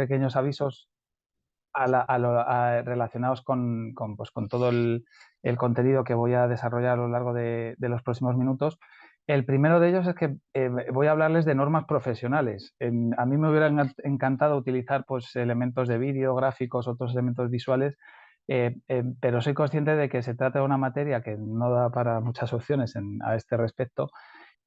pequeños avisos relacionados con todo el contenido que voy a desarrollar a lo largo de los próximos minutos. El primero de ellos es que voy a hablarles de normas profesionales. A mí me hubiera encantado utilizar pues, elementos de vídeo, gráficos, otros elementos visuales, pero soy consciente de que se trata de una materia que no da para muchas opciones a este respecto.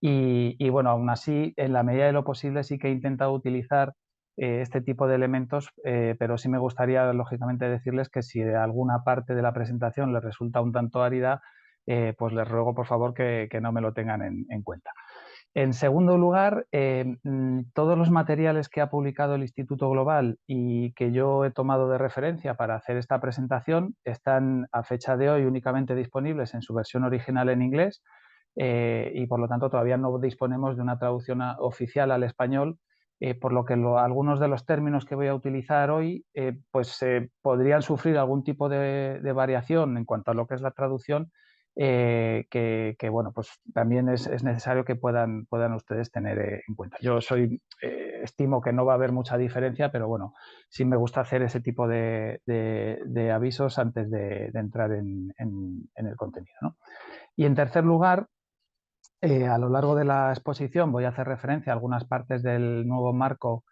Y bueno, aún así, en la medida de lo posible, sí que he intentado utilizar este tipo de elementos, pero sí me gustaría, lógicamente, decirles que si alguna parte de la presentación les resulta un tanto árida, pues les ruego, por favor, que no me lo tengan en cuenta. En segundo lugar, todos los materiales que ha publicado el Instituto Global y que yo he tomado de referencia para hacer esta presentación están a fecha de hoy únicamente disponibles en su versión original en inglés, y por lo tanto todavía no disponemos de una traducción oficial al español, por lo que algunos de los términos que voy a utilizar hoy pues podrían sufrir algún tipo de variación en cuanto a lo que es la traducción, que bueno, pues también es necesario que puedan ustedes tener en cuenta. Yo estimo que no va a haber mucha diferencia, pero bueno, sí me gusta hacer ese tipo de avisos antes de entrar en el contenido, ¿no? Y en tercer lugar, a lo largo de la exposición voy a hacer referencia a algunas partes del nuevo marco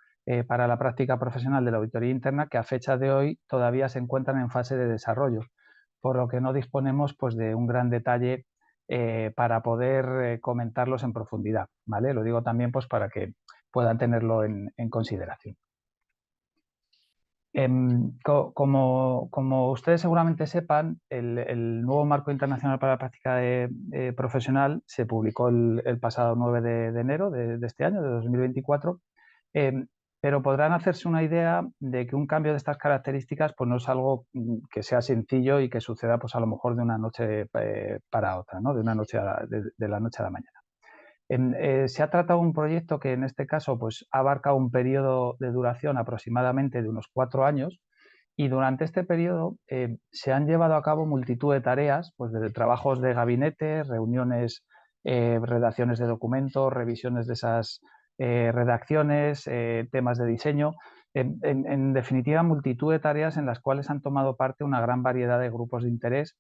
para la práctica profesional de la auditoría interna que a fecha de hoy todavía se encuentran en fase de desarrollo, por lo que no disponemos pues, de un gran detalle para poder comentarlos en profundidad, ¿vale? Lo digo también pues, para que puedan tenerlo en consideración. Como ustedes seguramente sepan, el nuevo marco internacional para la práctica profesional se publicó el pasado 9 de enero de este año, de 2024, pero podrán hacerse una idea de que un cambio de estas características pues, no es algo que sea sencillo y que suceda pues, a lo mejor de una noche para otra, ¿no? De la noche a la mañana. Se ha tratado de un proyecto que en este caso pues, abarca un periodo de duración aproximadamente de unos 4 años, y durante este periodo se han llevado a cabo multitud de tareas, pues desde trabajos de gabinete, reuniones, redacciones de documentos, revisiones de esas redacciones, temas de diseño, en definitiva multitud de tareas en las cuales han tomado parte una gran variedad de grupos de interés,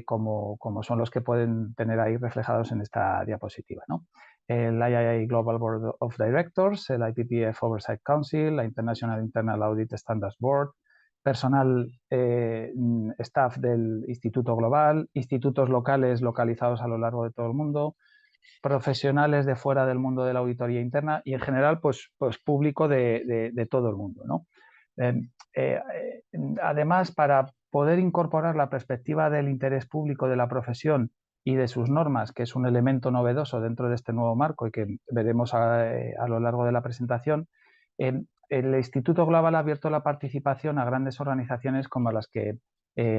como son los que pueden tener ahí reflejados en esta diapositiva, ¿no? El III Global Board of Directors, el IPPF Oversight Council, la International Internal Audit Standards Board, personal staff del Instituto Global, institutos locales localizados a lo largo de todo el mundo, profesionales de fuera del mundo de la auditoría interna y en general pues público de todo el mundo, ¿no? Además, para poder incorporar la perspectiva del interés público de la profesión y de sus normas, que es un elemento novedoso dentro de este nuevo marco y que veremos a lo largo de la presentación, el Instituto Global ha abierto la participación a grandes organizaciones como las que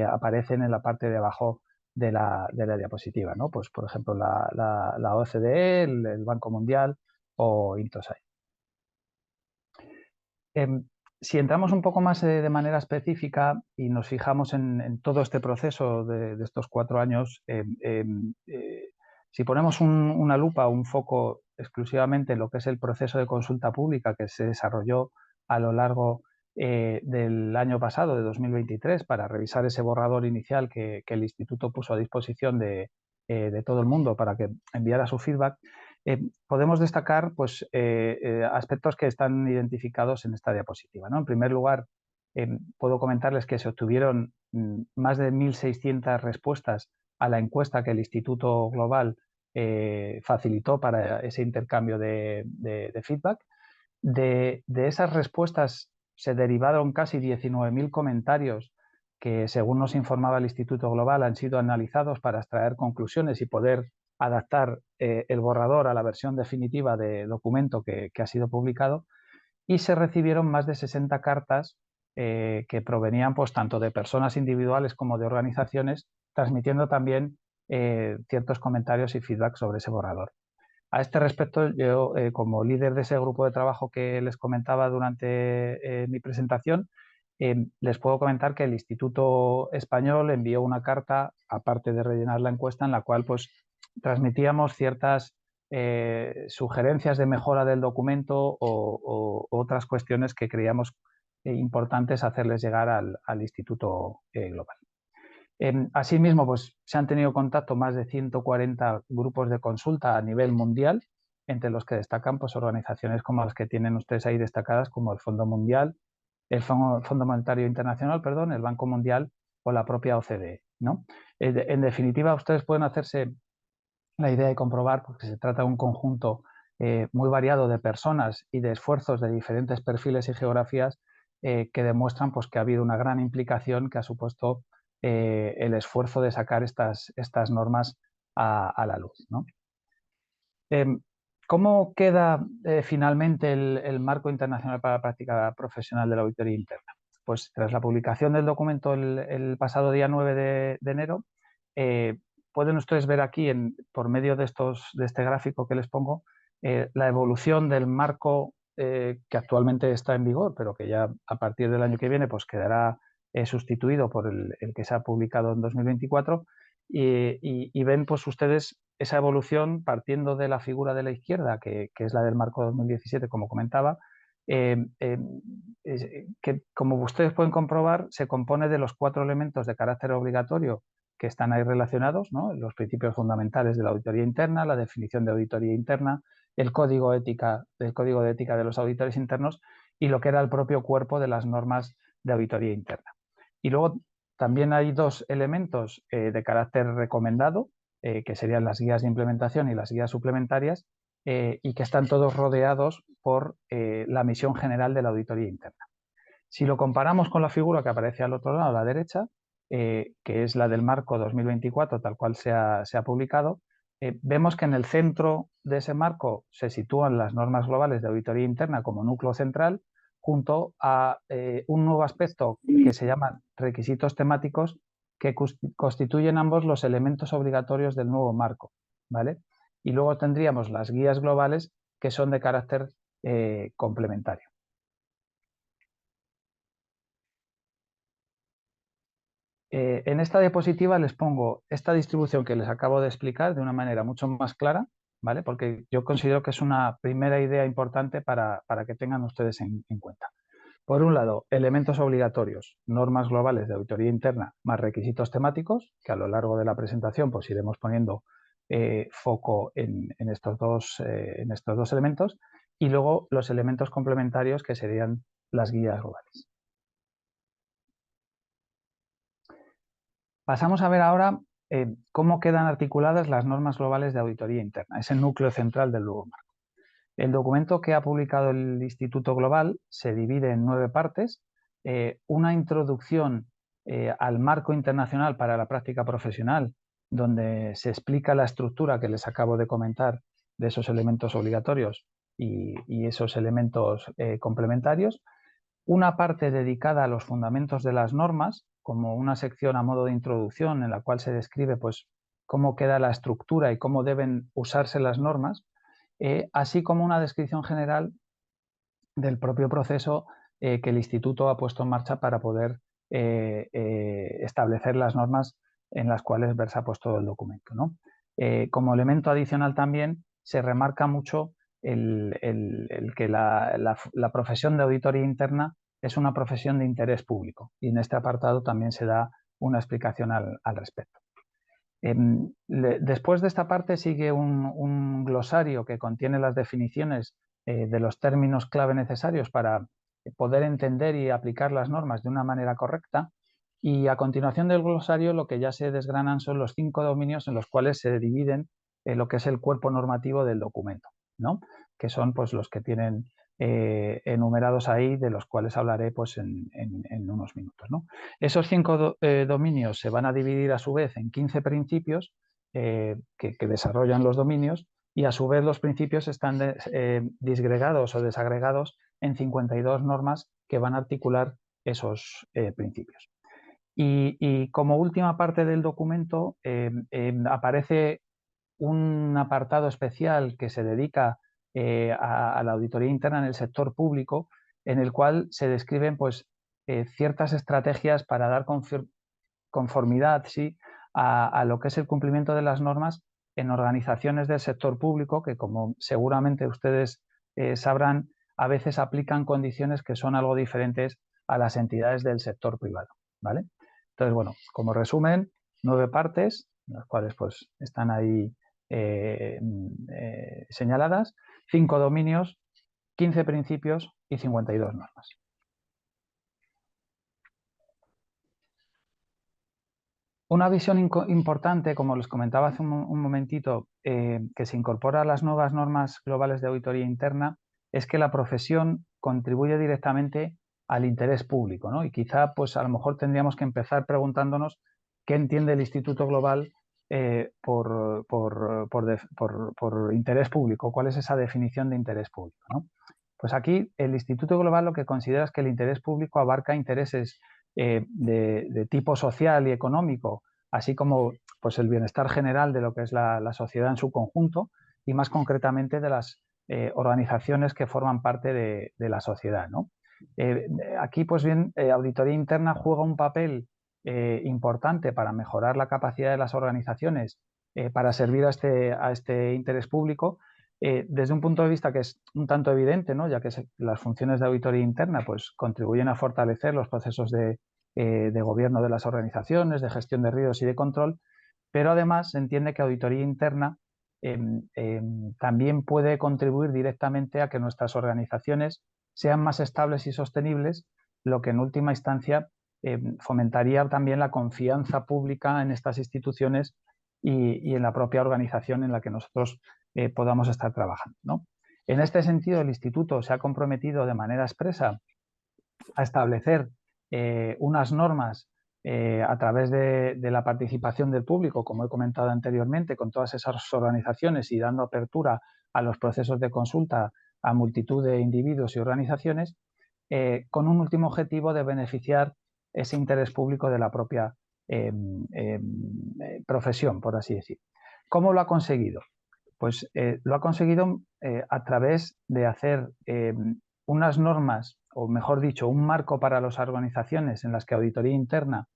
aparecen en la parte de abajo de la diapositiva, ¿no? Pues, por ejemplo, la OCDE, el Banco Mundial o Intosai. Si entramos un poco más de manera específica y nos fijamos en todo este proceso de estos 4 años, si ponemos una lupa, un foco exclusivamente en lo que es el proceso de consulta pública que se desarrolló a lo largo del año pasado, de 2023, para revisar ese borrador inicial que el Instituto puso a disposición de todo el mundo para que enviara su feedback, podemos destacar pues, aspectos que están identificados en esta diapositiva, ¿no? En primer lugar, puedo comentarles que se obtuvieron más de 1.600 respuestas a la encuesta que el Instituto Global facilitó para ese intercambio de feedback. De esas respuestas se derivaron casi 19.000 comentarios que, según nos informaba el Instituto Global, han sido analizados para extraer conclusiones y poder adaptar el borrador a la versión definitiva de documento que ha sido publicado, y se recibieron más de 60 cartas que provenían pues, tanto de personas individuales como de organizaciones, transmitiendo también ciertos comentarios y feedback sobre ese borrador. A este respecto, yo, como líder de ese grupo de trabajo que les comentaba durante mi presentación, les puedo comentar que el Instituto Español envió una carta, aparte de rellenar la encuesta, en la cual pues, transmitíamos ciertas sugerencias de mejora del documento o otras cuestiones que creíamos importantes hacerles llegar al Instituto Global. Asimismo, pues, se han tenido contacto más de 140 grupos de consulta a nivel mundial, entre los que destacan pues, organizaciones como las que tienen ustedes ahí destacadas, como el Fondo Mundial, el Fondo Monetario Internacional, perdón, el Banco Mundial o la propia OCDE, ¿no? En definitiva, ustedes pueden hacerse la idea de comprobar porque se trata de un conjunto muy variado de personas y de esfuerzos de diferentes perfiles y geografías que demuestran pues, que ha habido una gran implicación que ha supuesto el esfuerzo de sacar estas normas a la luz, ¿no? ¿Cómo queda finalmente el marco internacional para la práctica profesional de la auditoría interna? Pues tras la publicación del documento el pasado día 9 de enero, pueden ustedes ver aquí, por medio de este gráfico que les pongo, la evolución del marco que actualmente está en vigor, pero que ya a partir del año que viene pues quedará sustituido por el que se ha publicado en 2024, y ven pues ustedes esa evolución partiendo de la figura de la izquierda, que es la del marco 2017, como comentaba, que como ustedes pueden comprobar se compone de los 4 elementos de carácter obligatorio que están ahí relacionados, ¿no? Los principios fundamentales de la auditoría interna, la definición de auditoría interna, el código de ética de los auditores internos y lo que era el propio cuerpo de las normas de auditoría interna. Y luego también hay 2 elementos de carácter recomendado, que serían las guías de implementación y las guías suplementarias, y que están todos rodeados por la misión general de la auditoría interna. Si lo comparamos con la figura que aparece al otro lado, a la derecha, que es la del marco 2024, tal cual se ha publicado, vemos que en el centro de ese marco se sitúan las normas globales de auditoría interna como núcleo central, junto a un nuevo aspecto que se llama requisitos temáticos, que constituyen ambos los elementos obligatorios del nuevo marco, ¿vale? Y luego tendríamos las guías globales, que son de carácter complementario. En esta diapositiva les pongo esta distribución que les acabo de explicar de una manera mucho más clara, ¿vale? Porque yo considero que es una primera idea importante para que tengan ustedes en cuenta. Por un lado, elementos obligatorios, normas globales de auditoría interna más requisitos temáticos, que a lo largo de la presentación pues iremos poniendo foco en estos dos elementos, y luego los elementos complementarios que serían las guías globales. Pasamos a ver ahora cómo quedan articuladas las normas globales de auditoría interna, ese núcleo central del nuevo marco. El documento que ha publicado el Instituto Global se divide en 9 partes, una introducción al marco internacional para la práctica profesional, donde se explica la estructura que les acabo de comentar de esos elementos obligatorios y esos elementos complementarios, una parte dedicada a los fundamentos de las normas, como una sección a modo de introducción en la cual se describe pues, cómo queda la estructura y cómo deben usarse las normas, así como una descripción general del propio proceso que el Instituto ha puesto en marcha para poder establecer las normas en las cuales versa pues, todo el documento, ¿no? Como elemento adicional también se remarca mucho el que la profesión de auditoría interna es una profesión de interés público, y en este apartado también se da una explicación al respecto. Después de esta parte sigue un glosario que contiene las definiciones de los términos clave necesarios para poder entender y aplicar las normas de una manera correcta, y a continuación del glosario lo que ya se desgranan son los 5 dominios en los cuales se dividen lo que es el cuerpo normativo del documento, ¿no? Que son pues, los que tienen enumerados ahí, de los cuales hablaré pues, en unos minutos, ¿no? Esos 5 dominios se van a dividir a su vez en 15 principios que desarrollan los dominios, y a su vez los principios están disgregados o desagregados en 52 normas que van a articular esos principios. Y como última parte del documento aparece un apartado especial que se dedica a la auditoría interna en el sector público, en el cual se describen pues, ciertas estrategias para dar conformidad, ¿sí?, a lo que es el cumplimiento de las normas en organizaciones del sector público que, como seguramente ustedes sabrán, a veces aplican condiciones que son algo diferentes a las entidades del sector privado, ¿vale? Entonces, bueno, como resumen, 9 partes, las cuales pues están ahí señaladas, 5 dominios, 15 principios y 52 normas. Una visión importante, como les comentaba hace un momentito, que se incorpora a las nuevas normas globales de auditoría interna, es que la profesión contribuye directamente al interés público, ¿no? Y quizá, pues a lo mejor tendríamos que empezar preguntándonos qué entiende el Instituto Global por interés público, cuál es esa definición de interés público, ¿no? Pues aquí el Instituto Global lo que considera es que el interés público abarca intereses de tipo social y económico, así como pues, el bienestar general de lo que es la sociedad en su conjunto y más concretamente de las organizaciones que forman parte de la sociedad, ¿no? Aquí, pues bien, auditoría interna juega un papel importante para mejorar la capacidad de las organizaciones para servir a este interés público, desde un punto de vista que es un tanto evidente, ¿no? Ya que las funciones de auditoría interna pues, contribuyen a fortalecer los procesos de gobierno de las organizaciones, de gestión de riesgos y de control, pero además se entiende que auditoría interna también puede contribuir directamente a que nuestras organizaciones sean más estables y sostenibles, lo que en última instancia fomentaría también la confianza pública en estas instituciones y en la propia organización en la que nosotros podamos estar trabajando, ¿no? En este sentido, el Instituto se ha comprometido de manera expresa a establecer unas normas a través de la participación del público, como he comentado anteriormente, con todas esas organizaciones y dando apertura a los procesos de consulta a multitud de individuos y organizaciones, con un último objetivo de beneficiar ese interés público de la propia profesión, por así decir. ¿Cómo lo ha conseguido? Pues lo ha conseguido a través de hacer unas normas, o mejor dicho, un marco para las organizaciones en las que auditoría interna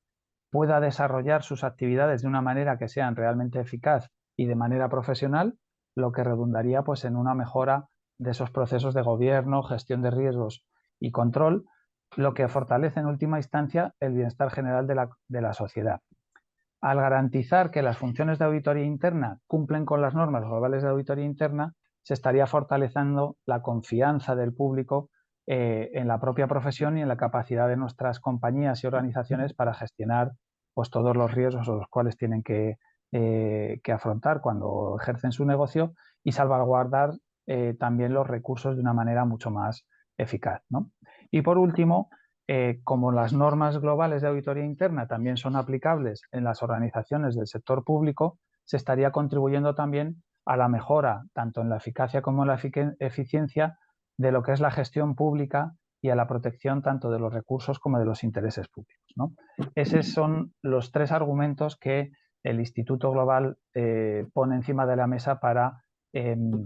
pueda desarrollar sus actividades de una manera que sean realmente eficaz y de manera profesional, lo que redundaría pues, en una mejora de esos procesos de gobierno, gestión de riesgos y control, lo que fortalece en última instancia el bienestar general de la sociedad. Al garantizar que las funciones de auditoría interna cumplen con las normas globales de auditoría interna, se estaría fortaleciendo la confianza del público en la propia profesión y en la capacidad de nuestras compañías y organizaciones para gestionar pues, todos los riesgos a los cuales tienen que afrontar cuando ejercen su negocio y salvaguardar también los recursos de una manera mucho más eficaz, ¿no? Y por último, como las normas globales de auditoría interna también son aplicables en las organizaciones del sector público, se estaría contribuyendo también a la mejora, tanto en la eficacia como en la eficiencia, de lo que es la gestión pública y a la protección tanto de los recursos como de los intereses públicos, ¿no? Esos son los 3 argumentos que el Instituto Global pone encima de la mesa para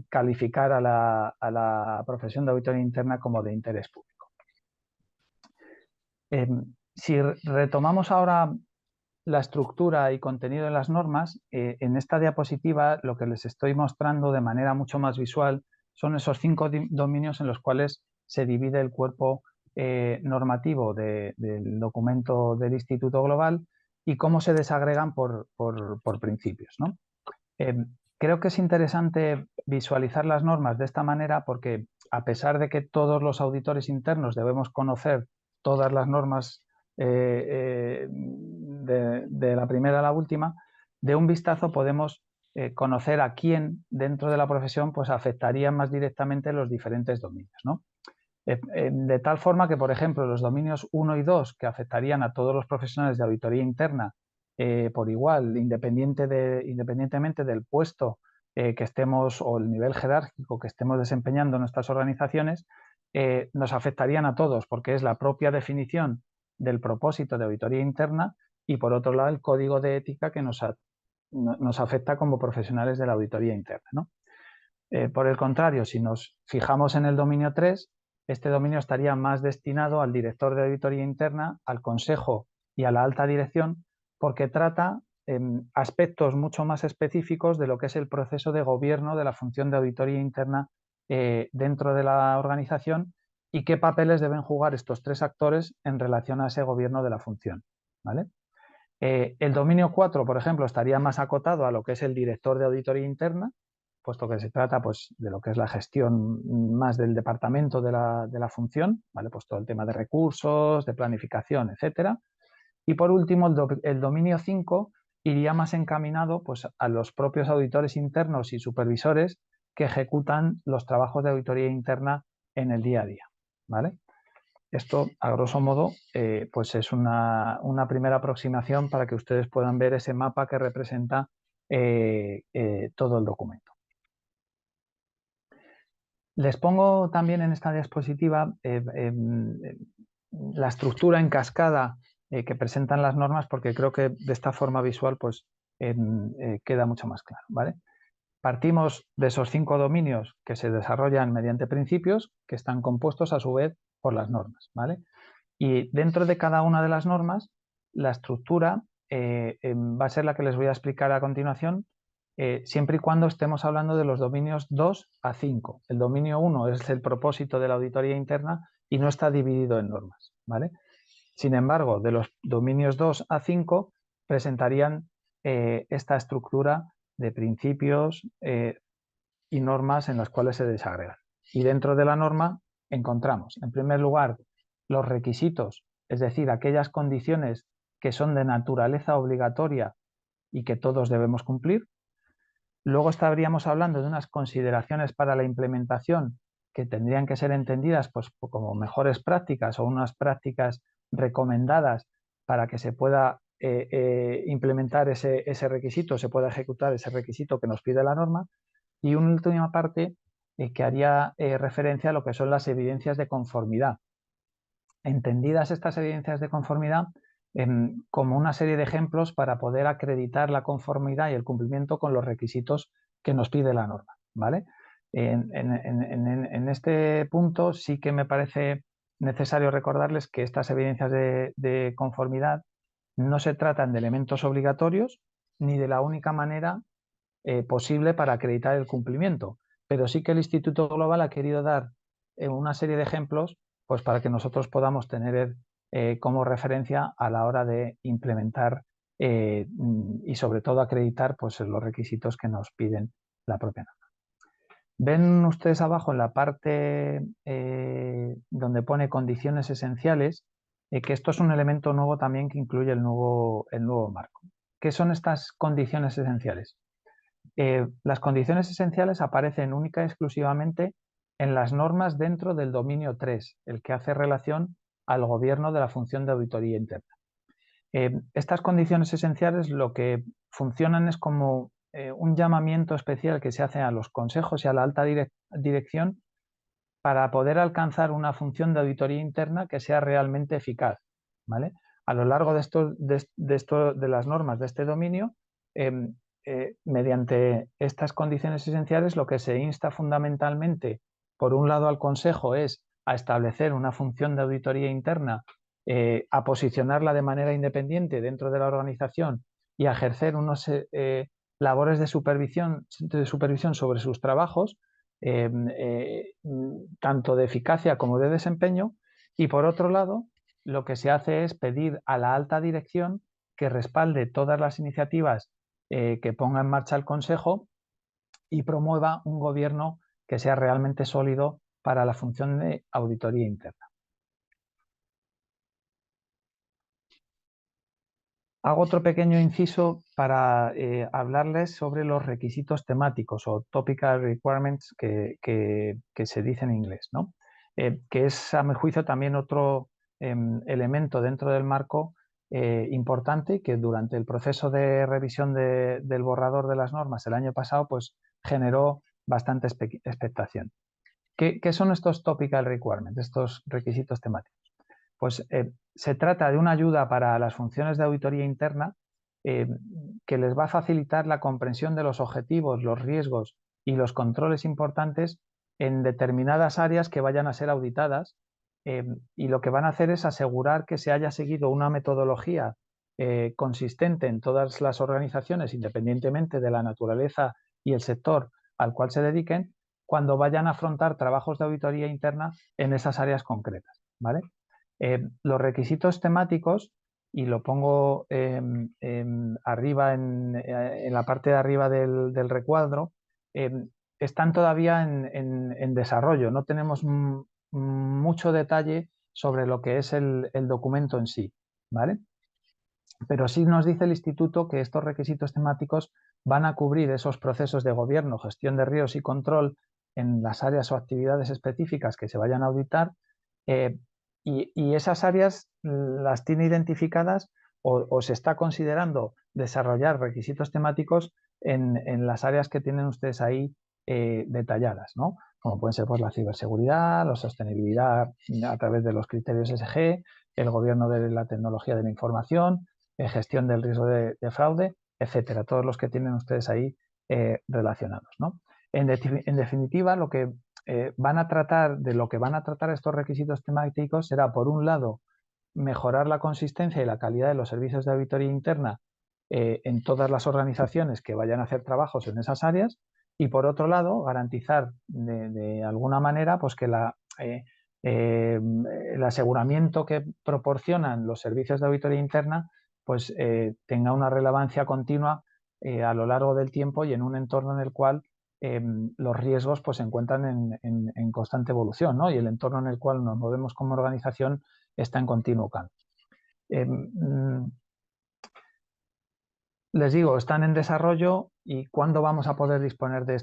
calificar a la profesión de auditoría interna como de interés público. Si retomamos ahora la estructura y contenido de las normas, en esta diapositiva lo que les estoy mostrando de manera mucho más visual son esos 5 dominios en los cuales se divide el cuerpo normativo del documento del Instituto Global y cómo se desagregan por principios, ¿no? Creo que es interesante visualizar las normas de esta manera porque a pesar de que todos los auditores internos debemos conocer todas las normas de la primera a la última, de un vistazo podemos conocer a quién dentro de la profesión pues, afectaría más directamente los diferentes dominios, ¿no? De tal forma que, por ejemplo, los dominios 1 y 2, que afectarían a todos los profesionales de auditoría interna por igual, independientemente del puesto que estemos o el nivel jerárquico que estemos desempeñando en nuestras organizaciones, nos afectarían a todos, porque es la propia definición del propósito de auditoría interna y, por otro lado, el código de ética que nos afecta como profesionales de la auditoría interna, ¿no? Por el contrario, si nos fijamos en el dominio 3, este dominio estaría más destinado al director de auditoría interna, al consejo y a la alta dirección, porque trata aspectos mucho más específicos de lo que es el proceso de gobierno de la función de auditoría interna dentro de la organización y qué papeles deben jugar estos tres actores en relación a ese gobierno de la función, ¿vale? El dominio 4, por ejemplo, estaría más acotado a lo que es el director de auditoría interna, puesto que se trata pues, de lo que es la gestión más del departamento de la función, ¿vale? Pues todo el tema de recursos, de planificación, etcétera. Y por último, el dominio 5 iría más encaminado pues, a los propios auditores internos y supervisores que ejecutan los trabajos de auditoría interna en el día a día, ¿vale? Esto, a grosso modo, pues es una primera aproximación para que ustedes puedan ver ese mapa que representa todo el documento. Les pongo también en esta diapositiva la estructura en cascada que presentan las normas, porque creo que de esta forma visual pues, queda mucho más claro, ¿vale? Partimos de esos 5 dominios que se desarrollan mediante principios que están compuestos a su vez por las normas, ¿vale? Y dentro de cada una de las normas, la estructura va a ser la que les voy a explicar a continuación, siempre y cuando estemos hablando de los dominios 2 a 5. El dominio 1 es el propósito de la auditoría interna y no está dividido en normas, ¿vale? Sin embargo, de los dominios 2 a 5 presentarían esta estructura de principios y normas en las cuales se desagregan. Y dentro de la norma encontramos, en primer lugar, los requisitos, es decir, aquellas condiciones que son de naturaleza obligatoria y que todos debemos cumplir. Luego estaríamos hablando de unas consideraciones para la implementación que tendrían que ser entendidas pues, como mejores prácticas o unas prácticas recomendadas para que se pueda implementar ese requisito, se pueda ejecutar ese requisito que nos pide la norma. Y una última parte que haría referencia a lo que son las evidencias de conformidad. Entendidas estas evidencias de conformidad como una serie de ejemplos para poder acreditar la conformidad y el cumplimiento con los requisitos que nos pide la norma, ¿vale? En este punto sí que me parece necesario recordarles que estas evidencias de conformidad no se tratan de elementos obligatorios ni de la única manera posible para acreditar el cumplimiento, pero sí que el Instituto Global ha querido dar una serie de ejemplos pues para que nosotros podamos tener como referencia a la hora de implementar y sobre todo acreditar pues, los requisitos que nos piden la propia norma. Ven ustedes abajo en la parte donde pone condiciones esenciales que esto es un elemento nuevo también que incluye el nuevo marco. ¿Qué son estas condiciones esenciales? Las condiciones esenciales aparecen única y exclusivamente en las normas dentro del dominio 3, el que hace relación al gobierno de la función de auditoría interna. Estas condiciones esenciales lo que funcionan es como un llamamiento especial que se hace a los consejos y a la alta dirección para poder alcanzar una función de auditoría interna que sea realmente eficaz, ¿vale? A lo largo de las normas de este dominio, mediante estas condiciones esenciales, lo que se insta fundamentalmente, por un lado al Consejo, es a establecer una función de auditoría interna, a posicionarla de manera independiente dentro de la organización y a ejercer unas labores de supervisión sobre sus trabajos, tanto de eficacia como de desempeño, y por otro lado, lo que se hace es pedir a la alta dirección que respalde todas las iniciativas que ponga en marcha el Consejo y promueva un gobierno que sea realmente sólido para la función de auditoría interna. Hago otro pequeño inciso para hablarles sobre los requisitos temáticos o topical requirements que se dice en inglés, ¿no? Que es, a mi juicio, también otro elemento dentro del marco importante que durante el proceso de revisión del borrador de las normas el año pasado pues, generó bastante expectación. ¿Qué son estos topical requirements, estos requisitos temáticos? Pues se trata de una ayuda para las funciones de auditoría interna que les va a facilitar la comprensión de los objetivos, los riesgos y los controles importantes en determinadas áreas que vayan a ser auditadas y lo que van a hacer es asegurar que se haya seguido una metodología consistente en todas las organizaciones, independientemente de la naturaleza y el sector al cual se dediquen, cuando vayan a afrontar trabajos de auditoría interna en esas áreas concretas, ¿vale? Los requisitos temáticos, y lo pongo arriba en la parte de arriba del recuadro, están todavía en desarrollo. No tenemos mucho detalle sobre lo que es el documento en sí, ¿vale? Pero sí nos dice el instituto que estos requisitos temáticos van a cubrir esos procesos de gobierno, gestión de riesgos y control en las áreas o actividades específicas que se vayan a auditar, eh, y esas áreas las tiene identificadas o se está considerando desarrollar requisitos temáticos en las áreas que tienen ustedes ahí detalladas, ¿no? Como pueden ser pues, la ciberseguridad, la sostenibilidad a través de los criterios SG, el gobierno de la tecnología de la información, gestión del riesgo de fraude, etcétera, todos los que tienen ustedes ahí relacionados, ¿no? En definitiva, lo que van a tratar, de lo que van a tratar estos requisitos temáticos será, por un lado, mejorar la consistencia y la calidad de los servicios de auditoría interna en todas las organizaciones que vayan a hacer trabajos en esas áreas, y por otro lado, garantizar de alguna manera pues que el aseguramiento que proporcionan los servicios de auditoría interna pues tenga una relevancia continua a lo largo del tiempo y en un entorno en el cual los riesgos pues, se encuentran en constante evolución, ¿no? Y el entorno en el cual nos movemos como organización está en continuo cambio. Les digo, están en desarrollo, y ¿cuándo vamos a poder disponer de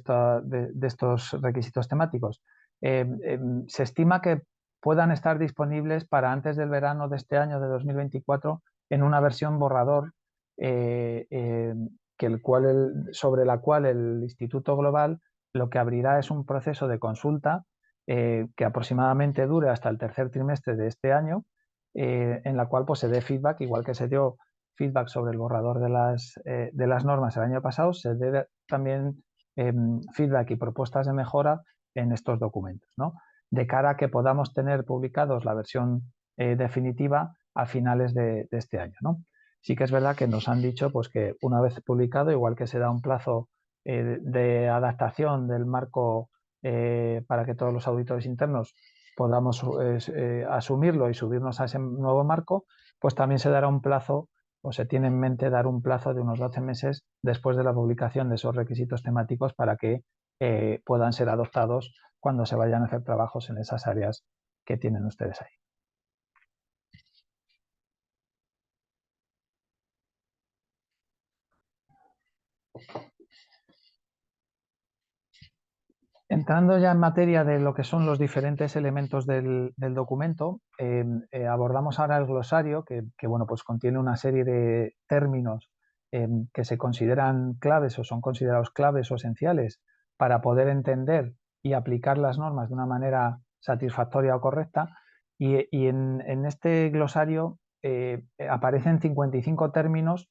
estos requisitos temáticos? Se estima que puedan estar disponibles para antes del verano de este año de 2024 en una versión borrador sobre la cual el Instituto Global lo que abrirá es un proceso de consulta que aproximadamente dure hasta el tercer trimestre de este año, en la cual pues, se dé feedback, igual que se dio feedback sobre el borrador de las normas el año pasado, se dé también feedback y propuestas de mejora en estos documentos, ¿no? De cara a que podamos tener publicados la versión definitiva a finales de este año, ¿no? Sí que es verdad que nos han dicho pues, que una vez publicado, igual que se da un plazo de adaptación del marco para que todos los auditores internos podamos asumirlo y subirnos a ese nuevo marco, pues también se dará un plazo, o se tiene en mente dar un plazo de unos 12 meses después de la publicación de esos requisitos temáticos para que puedan ser adoptados cuando se vayan a hacer trabajos en esas áreas que tienen ustedes ahí. Entrando ya en materia de lo que son los diferentes elementos del documento, abordamos ahora el glosario que, bueno, pues contiene una serie de términos que se consideran claves o son considerados claves o esenciales para poder entender y aplicar las normas de una manera satisfactoria o correcta. Y en este glosario aparecen 55 términos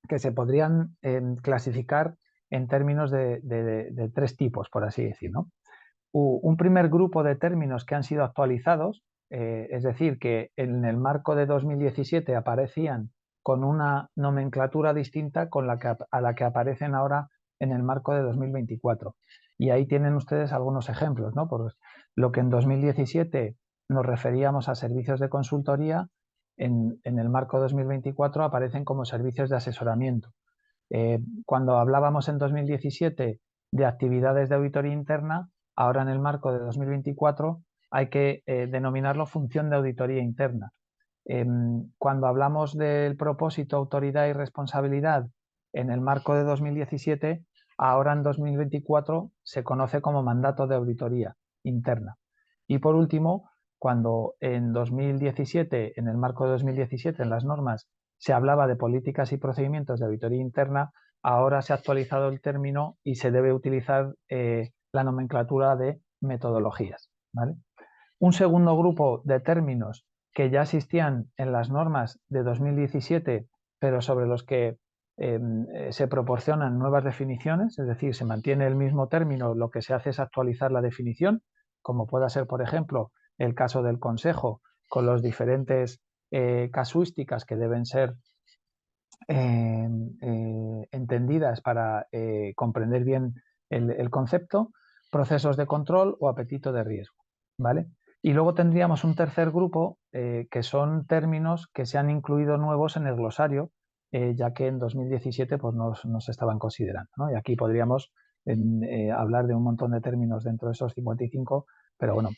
que se podrían clasificar en términos de tres tipos, por así decirlo, ¿no? Un primer grupo de términos que han sido actualizados, es decir, que en el marco de 2017 aparecían con una nomenclatura distinta a la que aparecen ahora en el marco de 2024. Y ahí tienen ustedes algunos ejemplos, ¿no? Por lo que en 2017 nos referíamos a servicios de consultoría, en el marco 2024 aparecen como servicios de asesoramiento. Cuando hablábamos en 2017 de actividades de auditoría interna, ahora en el marco de 2024 hay que denominarlo función de auditoría interna. Cuando hablamos del propósito, autoridad y responsabilidad en el marco de 2017, ahora en 2024 se conoce como mandato de auditoría interna. Y por último, cuando en 2017, en el marco de 2017, en las normas, se hablaba de políticas y procedimientos de auditoría interna, ahora se ha actualizado el término y se debe utilizar la nomenclatura de metodologías, ¿vale? Un segundo grupo de términos que ya existían en las normas de 2017, pero sobre los que se proporcionan nuevas definiciones, es decir, se mantiene el mismo término, lo que se hace es actualizar la definición, como pueda ser, por ejemplo, el caso del consejo, con las diferentes casuísticas que deben ser entendidas para comprender bien el concepto. procesos de control o apetito de riesgo, ¿vale? Y luego tendríamos un tercer grupo que son términos que se han incluido nuevos en el glosario, ya que en 2017 pues, no se estaban considerando, ¿no? Y aquí podríamos hablar de un montón de términos dentro de esos 55, pero bueno,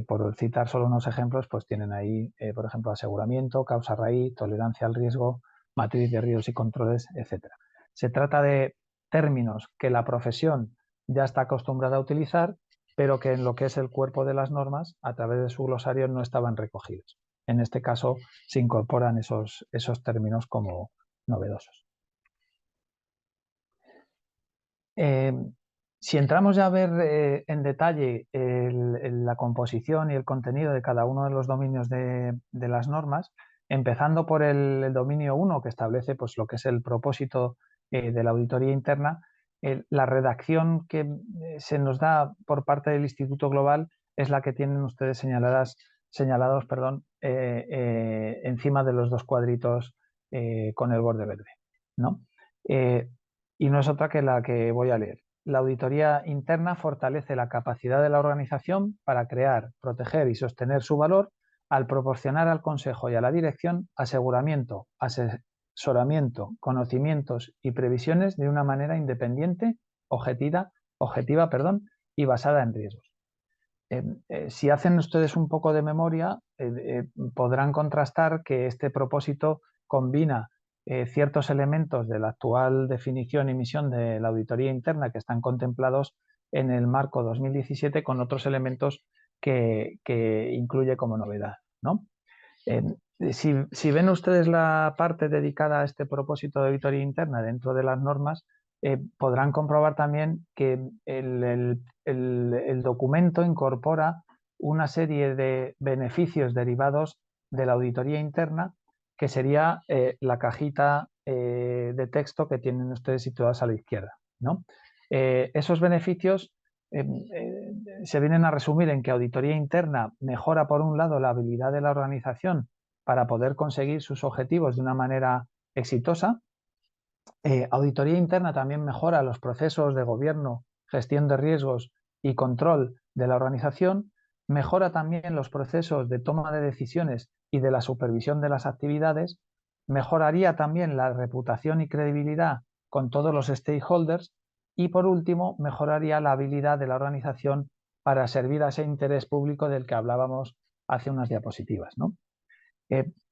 por citar solo unos ejemplos, pues tienen ahí, por ejemplo, aseguramiento, causa raíz, tolerancia al riesgo, matriz de riesgos y controles, etc. Se trata de términos que la profesión ya está acostumbrada a utilizar, pero que en lo que es el cuerpo de las normas, a través de su glosario, no estaban recogidos. En este caso, se incorporan esos términos como novedosos. Si entramos ya a ver en detalle la composición y el contenido de cada uno de los dominios de las normas, empezando por el dominio 1, que establece pues, lo que es el propósito de la auditoría interna, la redacción que se nos da por parte del Instituto Global es la que tienen ustedes señalados encima de los dos cuadritos con el borde verde, ¿no? Y no es otra que la que voy a leer. La auditoría interna fortalece la capacidad de la organización para crear, proteger y sostener su valor al proporcionar al Consejo y a la Dirección aseguramiento, asesoramiento, conocimientos y previsiones de una manera independiente, objetiva, y basada en riesgos. Si hacen ustedes un poco de memoria, podrán contrastar que este propósito combina ciertos elementos de la actual definición y misión de la auditoría interna que están contemplados en el marco 2017 con otros elementos que incluye como novedad, ¿no? Si ven ustedes la parte dedicada a este propósito de auditoría interna dentro de las normas, podrán comprobar también que el documento incorpora una serie de beneficios derivados de la auditoría interna, que sería la cajita de texto que tienen ustedes situadas a la izquierda, ¿no? Esos beneficios se vienen a resumir en que auditoría interna mejora, por un lado, la habilidad de la organización para poder conseguir sus objetivos de una manera exitosa. Auditoría interna también mejora los procesos de gobierno, gestión de riesgos y control de la organización. Mejora también los procesos de toma de decisiones y de la supervisión de las actividades. Mejoraría también la reputación y credibilidad con todos los stakeholders. Y por último, mejoraría la habilidad de la organización para servir a ese interés público del que hablábamos hace unas diapositivas, ¿no?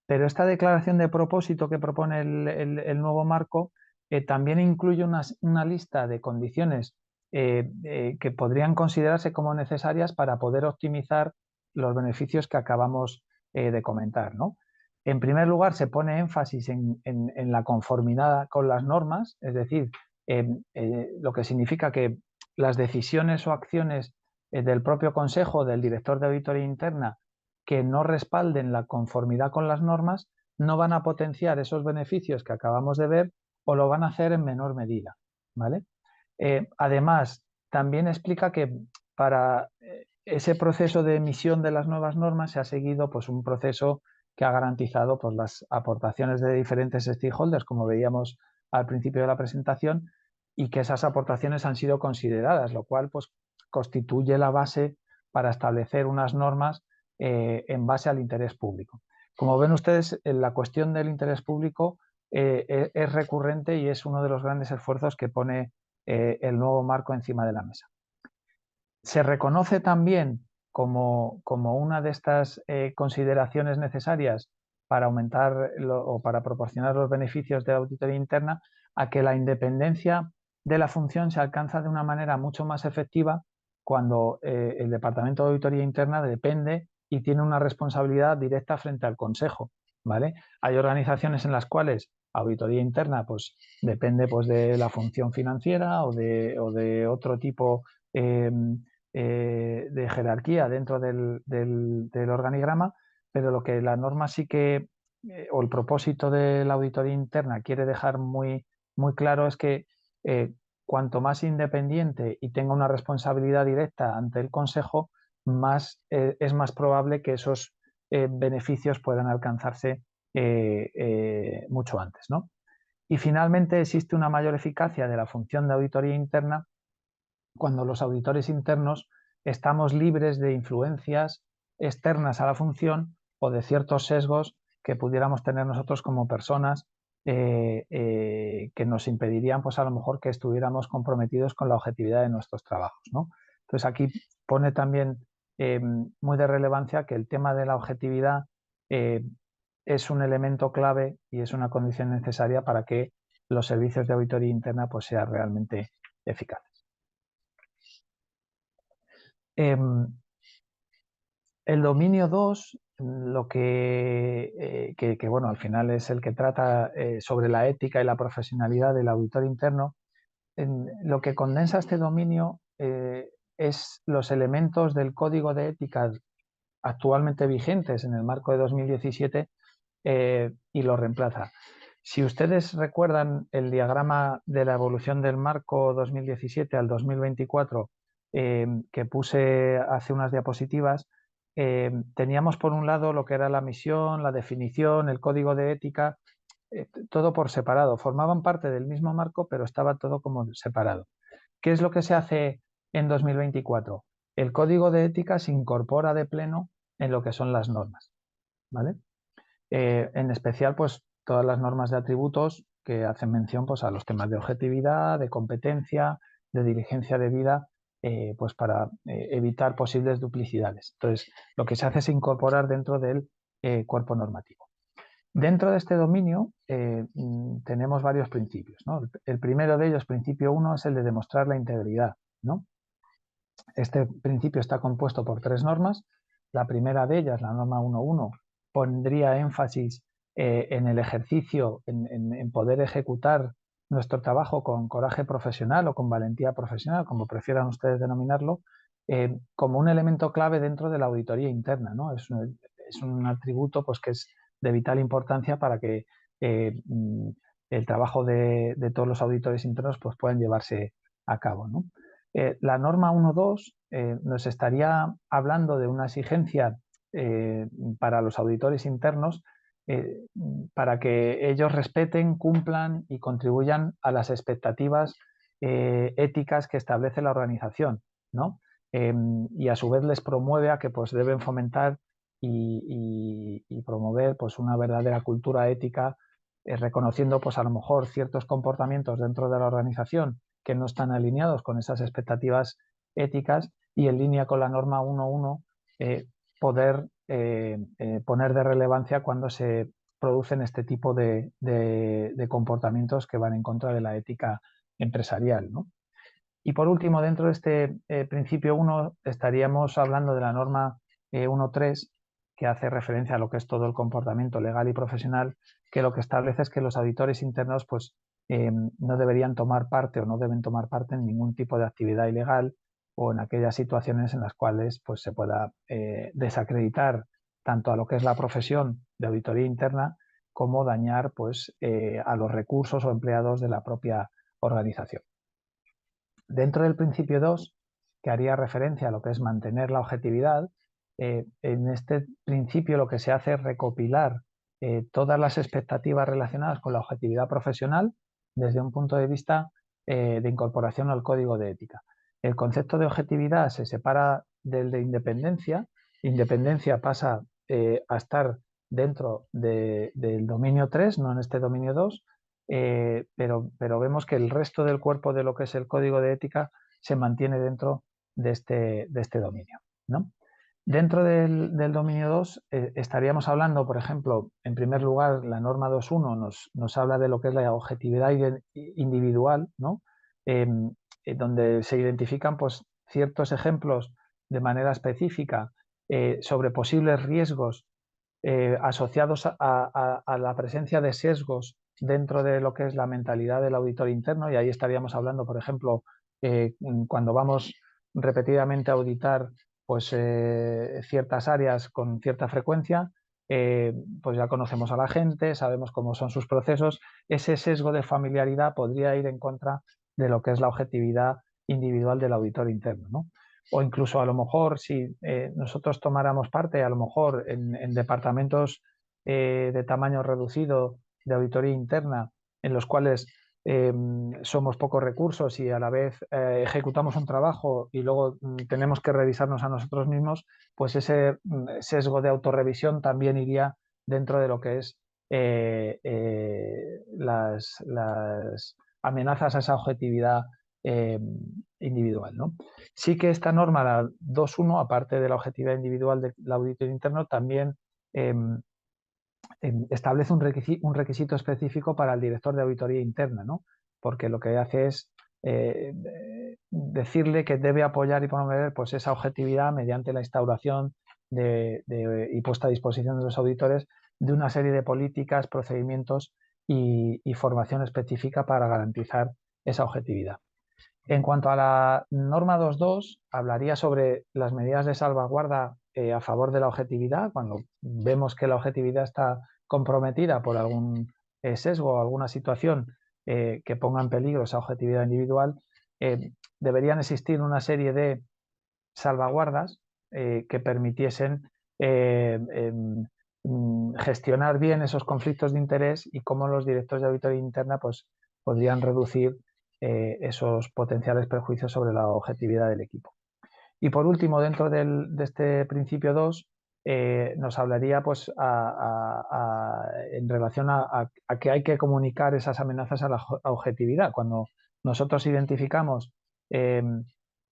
Pero esta declaración de propósito que propone el nuevo marco también incluye una lista de condiciones que podrían considerarse como necesarias para poder optimizar los beneficios que acabamos de comentar, ¿no? En primer lugar, se pone énfasis en la conformidad con las normas, es decir, lo que significa que las decisiones o acciones del propio Consejo, del director de auditoría interna, que no respalden la conformidad con las normas, no van a potenciar esos beneficios que acabamos de ver o lo van a hacer en menor medida, ¿vale? Además, también explica que para ese proceso de emisión de las nuevas normas se ha seguido pues, un proceso que ha garantizado pues, las aportaciones de diferentes stakeholders, como veíamos al principio de la presentación, y que esas aportaciones han sido consideradas, lo cual pues, constituye la base para establecer unas normas en base al interés público. Como ven ustedes, la cuestión del interés público es recurrente y es uno de los grandes esfuerzos que pone el nuevo marco encima de la mesa. Se reconoce también como una de estas consideraciones necesarias para aumentar o para proporcionar los beneficios de la auditoría interna a que la independencia de la función se alcanza de una manera mucho más efectiva cuando el Departamento de Auditoría Interna depende y tiene una responsabilidad directa frente al Consejo, ¿vale? Hay organizaciones en las cuales auditoría interna pues, depende pues, de la función financiera o de otro tipo de jerarquía dentro del organigrama, pero lo que la norma sí que, o el propósito de la auditoría interna quiere dejar muy, muy claro es que cuanto más independiente y tenga una responsabilidad directa ante el Consejo, es más probable que esos beneficios puedan alcanzarse mucho antes, ¿no? Y finalmente existe una mayor eficacia de la función de auditoría interna cuando los auditores internos estamos libres de influencias externas a la función o de ciertos sesgos que pudiéramos tener nosotros como personas que nos impedirían, pues a lo mejor, que estuviéramos comprometidos con la objetividad de nuestros trabajos, ¿no? Entonces aquí pone también muy de relevancia que el tema de la objetividad es un elemento clave y es una condición necesaria para que los servicios de auditoría interna pues sean realmente eficaces. El dominio 2, lo que bueno, al final es el que trata sobre la ética y la profesionalidad del auditor interno, lo que condensa este dominio es los elementos del código de ética actualmente vigentes en el marco de 2017 y lo reemplaza. Si ustedes recuerdan el diagrama de la evolución del marco 2017 al 2024 que puse hace unas diapositivas, teníamos por un lado lo que era la misión, la definición, el código de ética, todo por separado. Formaban parte del mismo marco, pero estaba todo como separado. ¿Qué es lo que se hace en 2024? El código de ética se incorpora de pleno en lo que son las normas, ¿vale? En especial, pues todas las normas de atributos que hacen mención pues, a los temas de objetividad, de competencia, de diligencia debida, pues para evitar posibles duplicidades. Entonces, lo que se hace es incorporar dentro del cuerpo normativo. Dentro de este dominio tenemos varios principios, ¿no? El primero de ellos, principio 1, es el de demostrar la integridad, ¿no? Este principio está compuesto por 3 normas. La primera de ellas, la norma 1.1, pondría énfasis en el ejercicio, en poder ejecutar nuestro trabajo con coraje profesional o con valentía profesional, como prefieran ustedes denominarlo, como un elemento clave dentro de la auditoría interna, ¿no? Es un atributo pues, que es de vital importancia para que el trabajo de todos los auditores internos pues, puedan llevarse a cabo, ¿no? La norma 1.2 nos estaría hablando de una exigencia para los auditores internos para que ellos respeten, cumplan y contribuyan a las expectativas éticas que establece la organización, ¿no? Y a su vez les promueve a que pues, deben fomentar y promover pues, una verdadera cultura ética, reconociendo pues, a lo mejor ciertos comportamientos dentro de la organización que no están alineados con esas expectativas éticas y en línea con la norma 1.1 poder poner de relevancia cuando se producen este tipo de comportamientos que van en contra de la ética empresarial, ¿no? Y por último, dentro de este principio 1 estaríamos hablando de la norma 1.3, que hace referencia a lo que es todo el comportamiento legal y profesional, que lo que establece es que los auditores internos pues, no deberían tomar parte o no deben tomar parte en ningún tipo de actividad ilegal o en aquellas situaciones en las cuales pues, se pueda desacreditar tanto a lo que es la profesión de auditoría interna como dañar pues, a los recursos o empleados de la propia organización. Dentro del principio 2, que haría referencia a lo que es mantener la objetividad, en este principio lo que se hace es recopilar todas las expectativas relacionadas con la objetividad profesional desde un punto de vista de incorporación al código de ética. El concepto de objetividad se separa del de independencia. Independencia pasa a estar dentro del dominio 3, no en este dominio 2, pero vemos que el resto del cuerpo de lo que es el código de ética se mantiene dentro de este dominio, ¿no? Dentro del dominio 2 estaríamos hablando, por ejemplo, en primer lugar, la norma 2.1 nos habla de lo que es la objetividad individual, ¿no? Donde se identifican pues, ciertos ejemplos de manera específica sobre posibles riesgos asociados a la presencia de sesgos dentro de lo que es la mentalidad del auditor interno, y ahí estaríamos hablando, por ejemplo, cuando vamos repetidamente a auditar pues, ciertas áreas con cierta frecuencia, pues ya conocemos a la gente, sabemos cómo son sus procesos, ese sesgo de familiaridad podría ir en contra de lo que es la objetividad individual del auditor interno, ¿no? O incluso a lo mejor si nosotros tomáramos parte, a lo mejor en departamentos de tamaño reducido de auditoría interna, en los cuales somos pocos recursos y a la vez ejecutamos un trabajo y luego tenemos que revisarnos a nosotros mismos, pues ese sesgo de autorrevisión también iría dentro de lo que es las amenazas a esa objetividad individual, ¿no? Sí que esta norma, la 2.1, aparte de la objetividad individual del auditor interno, también establece un requisito específico para el director de auditoría interna, ¿no? Porque lo que hace es decirle que debe apoyar y promover pues, esa objetividad mediante la instauración y puesta a disposición de los auditores de una serie de políticas, procedimientos y formación específica para garantizar esa objetividad. En cuanto a la norma 2.2, hablaría sobre las medidas de salvaguarda a favor de la objetividad, cuando vemos que la objetividad está comprometida por algún sesgo o alguna situación que ponga en peligro esa objetividad individual, deberían existir una serie de salvaguardas que permitiesen gestionar bien esos conflictos de interés y cómo los directores de auditoría interna pues, podrían reducir esos potenciales perjuicios sobre la objetividad del equipo. Y por último, dentro de este principio 2, nos hablaría pues, en relación a que hay que comunicar esas amenazas a la objetividad. Cuando nosotros identificamos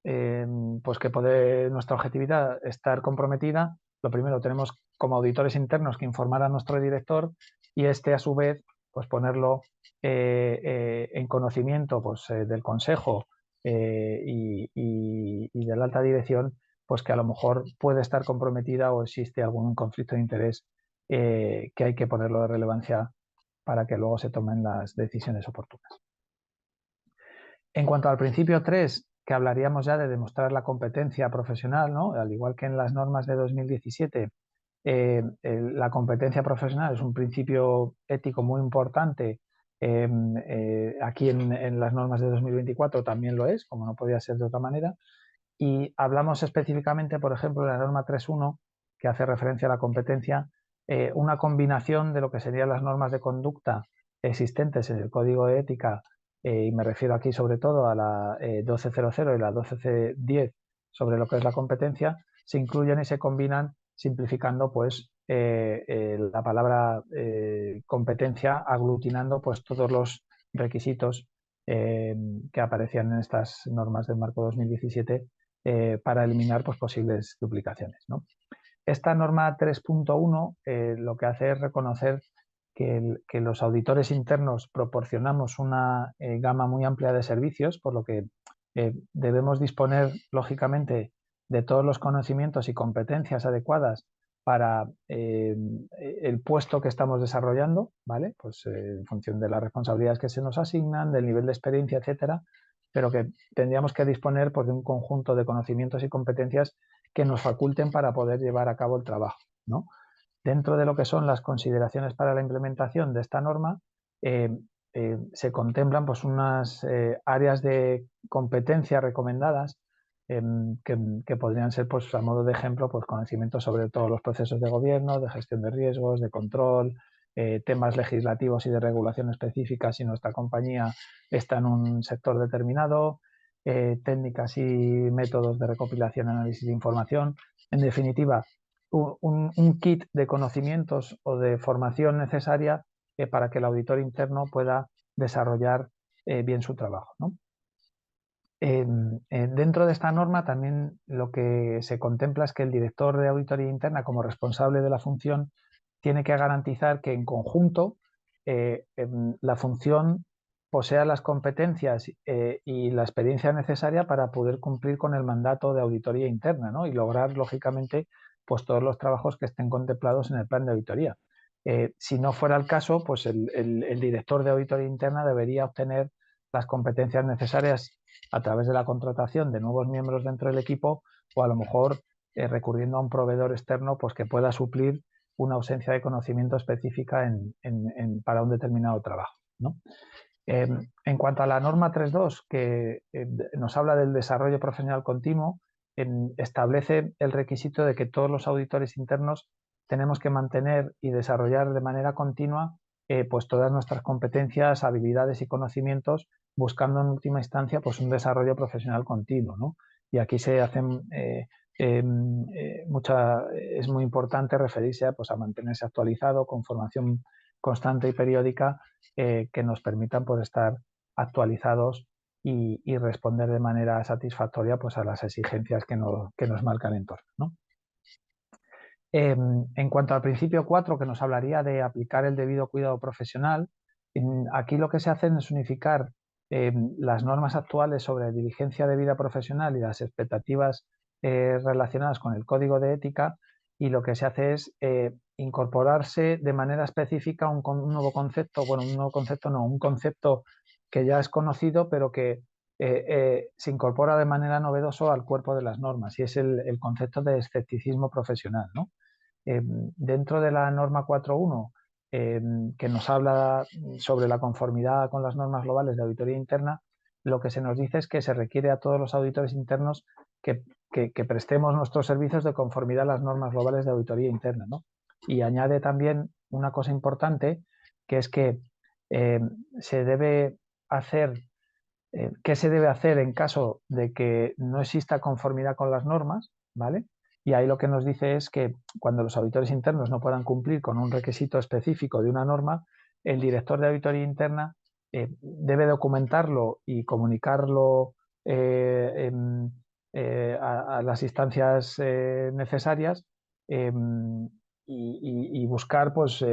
pues que puede nuestra objetividad estar comprometida, lo primero tenemos como auditores internos que informar a nuestro director y este a su vez pues ponerlo en conocimiento pues, del consejo y de la alta dirección, pues que a lo mejor puede estar comprometida o existe algún conflicto de interés que hay que ponerlo de relevancia para que luego se tomen las decisiones oportunas. En cuanto al principio 3, que hablaríamos ya de demostrar la competencia profesional, ¿no? Al igual que en las normas de 2017, la competencia profesional es un principio ético muy importante. Aquí en las normas de 2024 también lo es, como no podía ser de otra manera. Y hablamos específicamente, por ejemplo, de la norma 3.1, que hace referencia a la competencia, una combinación de lo que serían las normas de conducta existentes en el Código de Ética, y me refiero aquí sobre todo a la 12.00 y la 12.10 sobre lo que es la competencia, se incluyen y se combinan simplificando pues, la palabra competencia, aglutinando pues, todos los requisitos que aparecían en estas normas del marco 2017 para eliminar pues, posibles duplicaciones, ¿no? Esta norma 3.1 lo que hace es reconocer que los auditores internos proporcionamos una gama muy amplia de servicios, por lo que debemos disponer, lógicamente, de todos los conocimientos y competencias adecuadas para el puesto que estamos desarrollando, ¿vale? Pues en función de las responsabilidades que se nos asignan, del nivel de experiencia, etcétera, pero que tendríamos que disponer pues, de un conjunto de conocimientos y competencias que nos faculten para poder llevar a cabo el trabajo, ¿no? Dentro de lo que son las consideraciones para la implementación de esta norma, se contemplan pues, unas áreas de competencia recomendadas que podrían ser, pues, a modo de ejemplo, pues, conocimientos sobre todos los procesos de gobierno, de gestión de riesgos, de control, temas legislativos y de regulación específica si nuestra compañía está en un sector determinado, técnicas y métodos de recopilación y análisis de información. En definitiva, un kit de conocimientos o de formación necesaria para que el auditor interno pueda desarrollar bien su trabajo, ¿no? Dentro de esta norma también lo que se contempla es que el director de auditoría interna, como responsable de la función, tiene que garantizar que en conjunto la función posea las competencias y la experiencia necesaria para poder cumplir con el mandato de auditoría interna, ¿no? Y lograr, lógicamente, pues todos los trabajos que estén contemplados en el plan de auditoría. Si no fuera el caso, pues el director de auditoría interna debería obtener las competencias necesarias a través de la contratación de nuevos miembros dentro del equipo o a lo mejor recurriendo a un proveedor externo pues, que pueda suplir una ausencia de conocimiento específica para un determinado trabajo, ¿no? En cuanto a la norma 3.2, que nos habla del desarrollo profesional continuo, establece el requisito de que todos los auditores internos tenemos que mantener y desarrollar de manera continua pues todas nuestras competencias, habilidades y conocimientos, buscando en última instancia pues un desarrollo profesional continuo, ¿no? Y aquí se hacen es muy importante referirse pues, a mantenerse actualizado con formación constante y periódica que nos permitan pues, estar actualizados y responder de manera satisfactoria pues, a las exigencias que nos marca el entorno, ¿no? En cuanto al principio 4, que nos hablaría de aplicar el debido cuidado profesional, aquí lo que se hace es unificar las normas actuales sobre diligencia de vida profesional y las expectativas relacionadas con el código de ética, y lo que se hace es incorporarse de manera específica un nuevo concepto, bueno, un nuevo concepto no, un concepto que ya es conocido, pero que se incorpora de manera novedosa al cuerpo de las normas, y es el concepto de escepticismo profesional, ¿no? Dentro de la norma 4.1, que nos habla sobre la conformidad con las normas globales de auditoría interna, lo que se nos dice es que se requiere a todos los auditores internos que prestemos nuestros servicios de conformidad a las normas globales de auditoría interna, ¿no? Y añade también una cosa importante, que es que se debe hacer, ¿qué se debe hacer en caso de que no exista conformidad con las normas? ¿Vale? Y ahí lo que nos dice es que cuando los auditores internos no puedan cumplir con un requisito específico de una norma, el director de auditoría interna debe documentarlo y comunicarlo a las instancias necesarias, y buscar pues,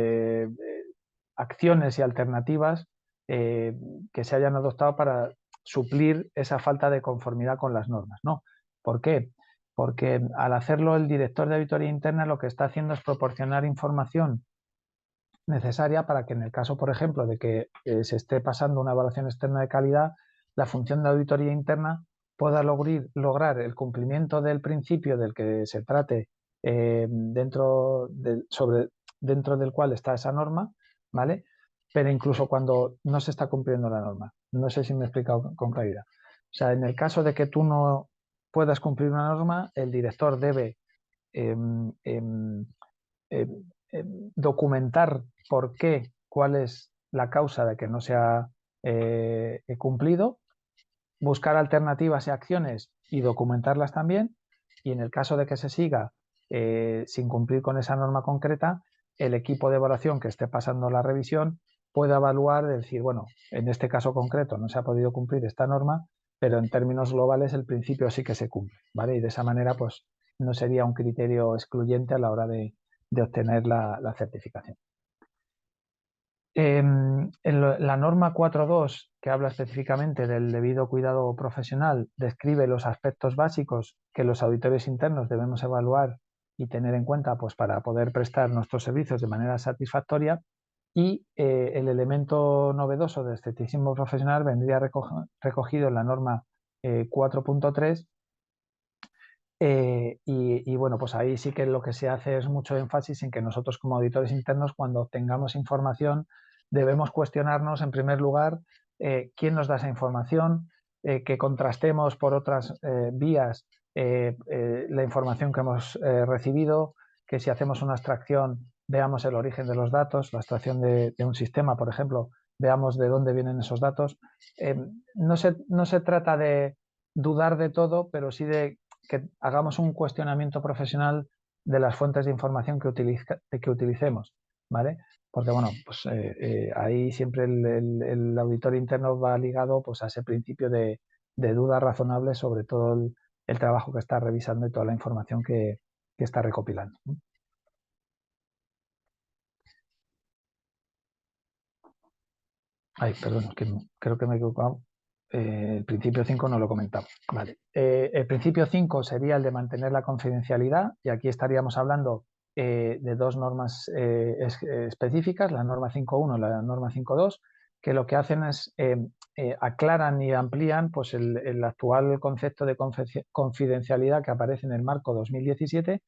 acciones y alternativas que se hayan adoptado para suplir esa falta de conformidad con las normas, ¿no? ¿Por qué? Porque al hacerlo el director de auditoría interna lo que está haciendo es proporcionar información necesaria para que en el caso, por ejemplo, de que se esté pasando una evaluación externa de calidad, la función de auditoría interna pueda lograr el cumplimiento del principio del que se trate dentro del cual está esa norma, ¿vale? Pero incluso cuando no se está cumpliendo la norma. No sé si me he explicado con claridad. O sea, en el caso de que tú no puedas cumplir una norma, el director debe eh, eh, eh, documentar por qué, cuál es la causa de que no se ha cumplido, buscar alternativas y acciones y documentarlas también, y en el caso de que se siga sin cumplir con esa norma concreta, el equipo de evaluación que esté pasando la revisión puede evaluar, decir, bueno, en este caso concreto no se ha podido cumplir esta norma, pero en términos globales el principio sí que se cumple, ¿vale? Y de esa manera, pues, no sería un criterio excluyente a la hora de obtener la certificación. En la norma 4.2, que habla específicamente del debido cuidado profesional, describe los aspectos básicos que los auditores internos debemos evaluar y tener en cuenta pues, para poder prestar nuestros servicios de manera satisfactoria, y el elemento novedoso del escepticismo profesional vendría recogido en la norma 4.3. Y bueno, pues ahí sí que lo que se hace es mucho énfasis en que nosotros como auditores internos, cuando obtengamos información, debemos cuestionarnos en primer lugar quién nos da esa información, que contrastemos por otras vías la información que hemos recibido, que si hacemos una extracción veamos el origen de los datos, la extracción de un sistema, por ejemplo, veamos de dónde vienen esos datos. No se trata de dudar de todo, pero sí de que hagamos un cuestionamiento profesional de las fuentes de información que utilicemos, ¿vale? Porque, bueno, pues ahí siempre el auditor interno va ligado pues, a ese principio de duda razonable sobre todo el trabajo que está revisando y toda la información que está recopilando, ¿no? Ay, perdón, es que creo que me he equivocado. El principio 5 no lo he comentado. Vale. El principio 5 sería el de mantener la confidencialidad, y aquí estaríamos hablando de dos normas específicas, la norma 5.1 y la norma 5.2, que lo que hacen es aclaran y amplían pues, el actual concepto de confidencialidad que aparece en el marco 2017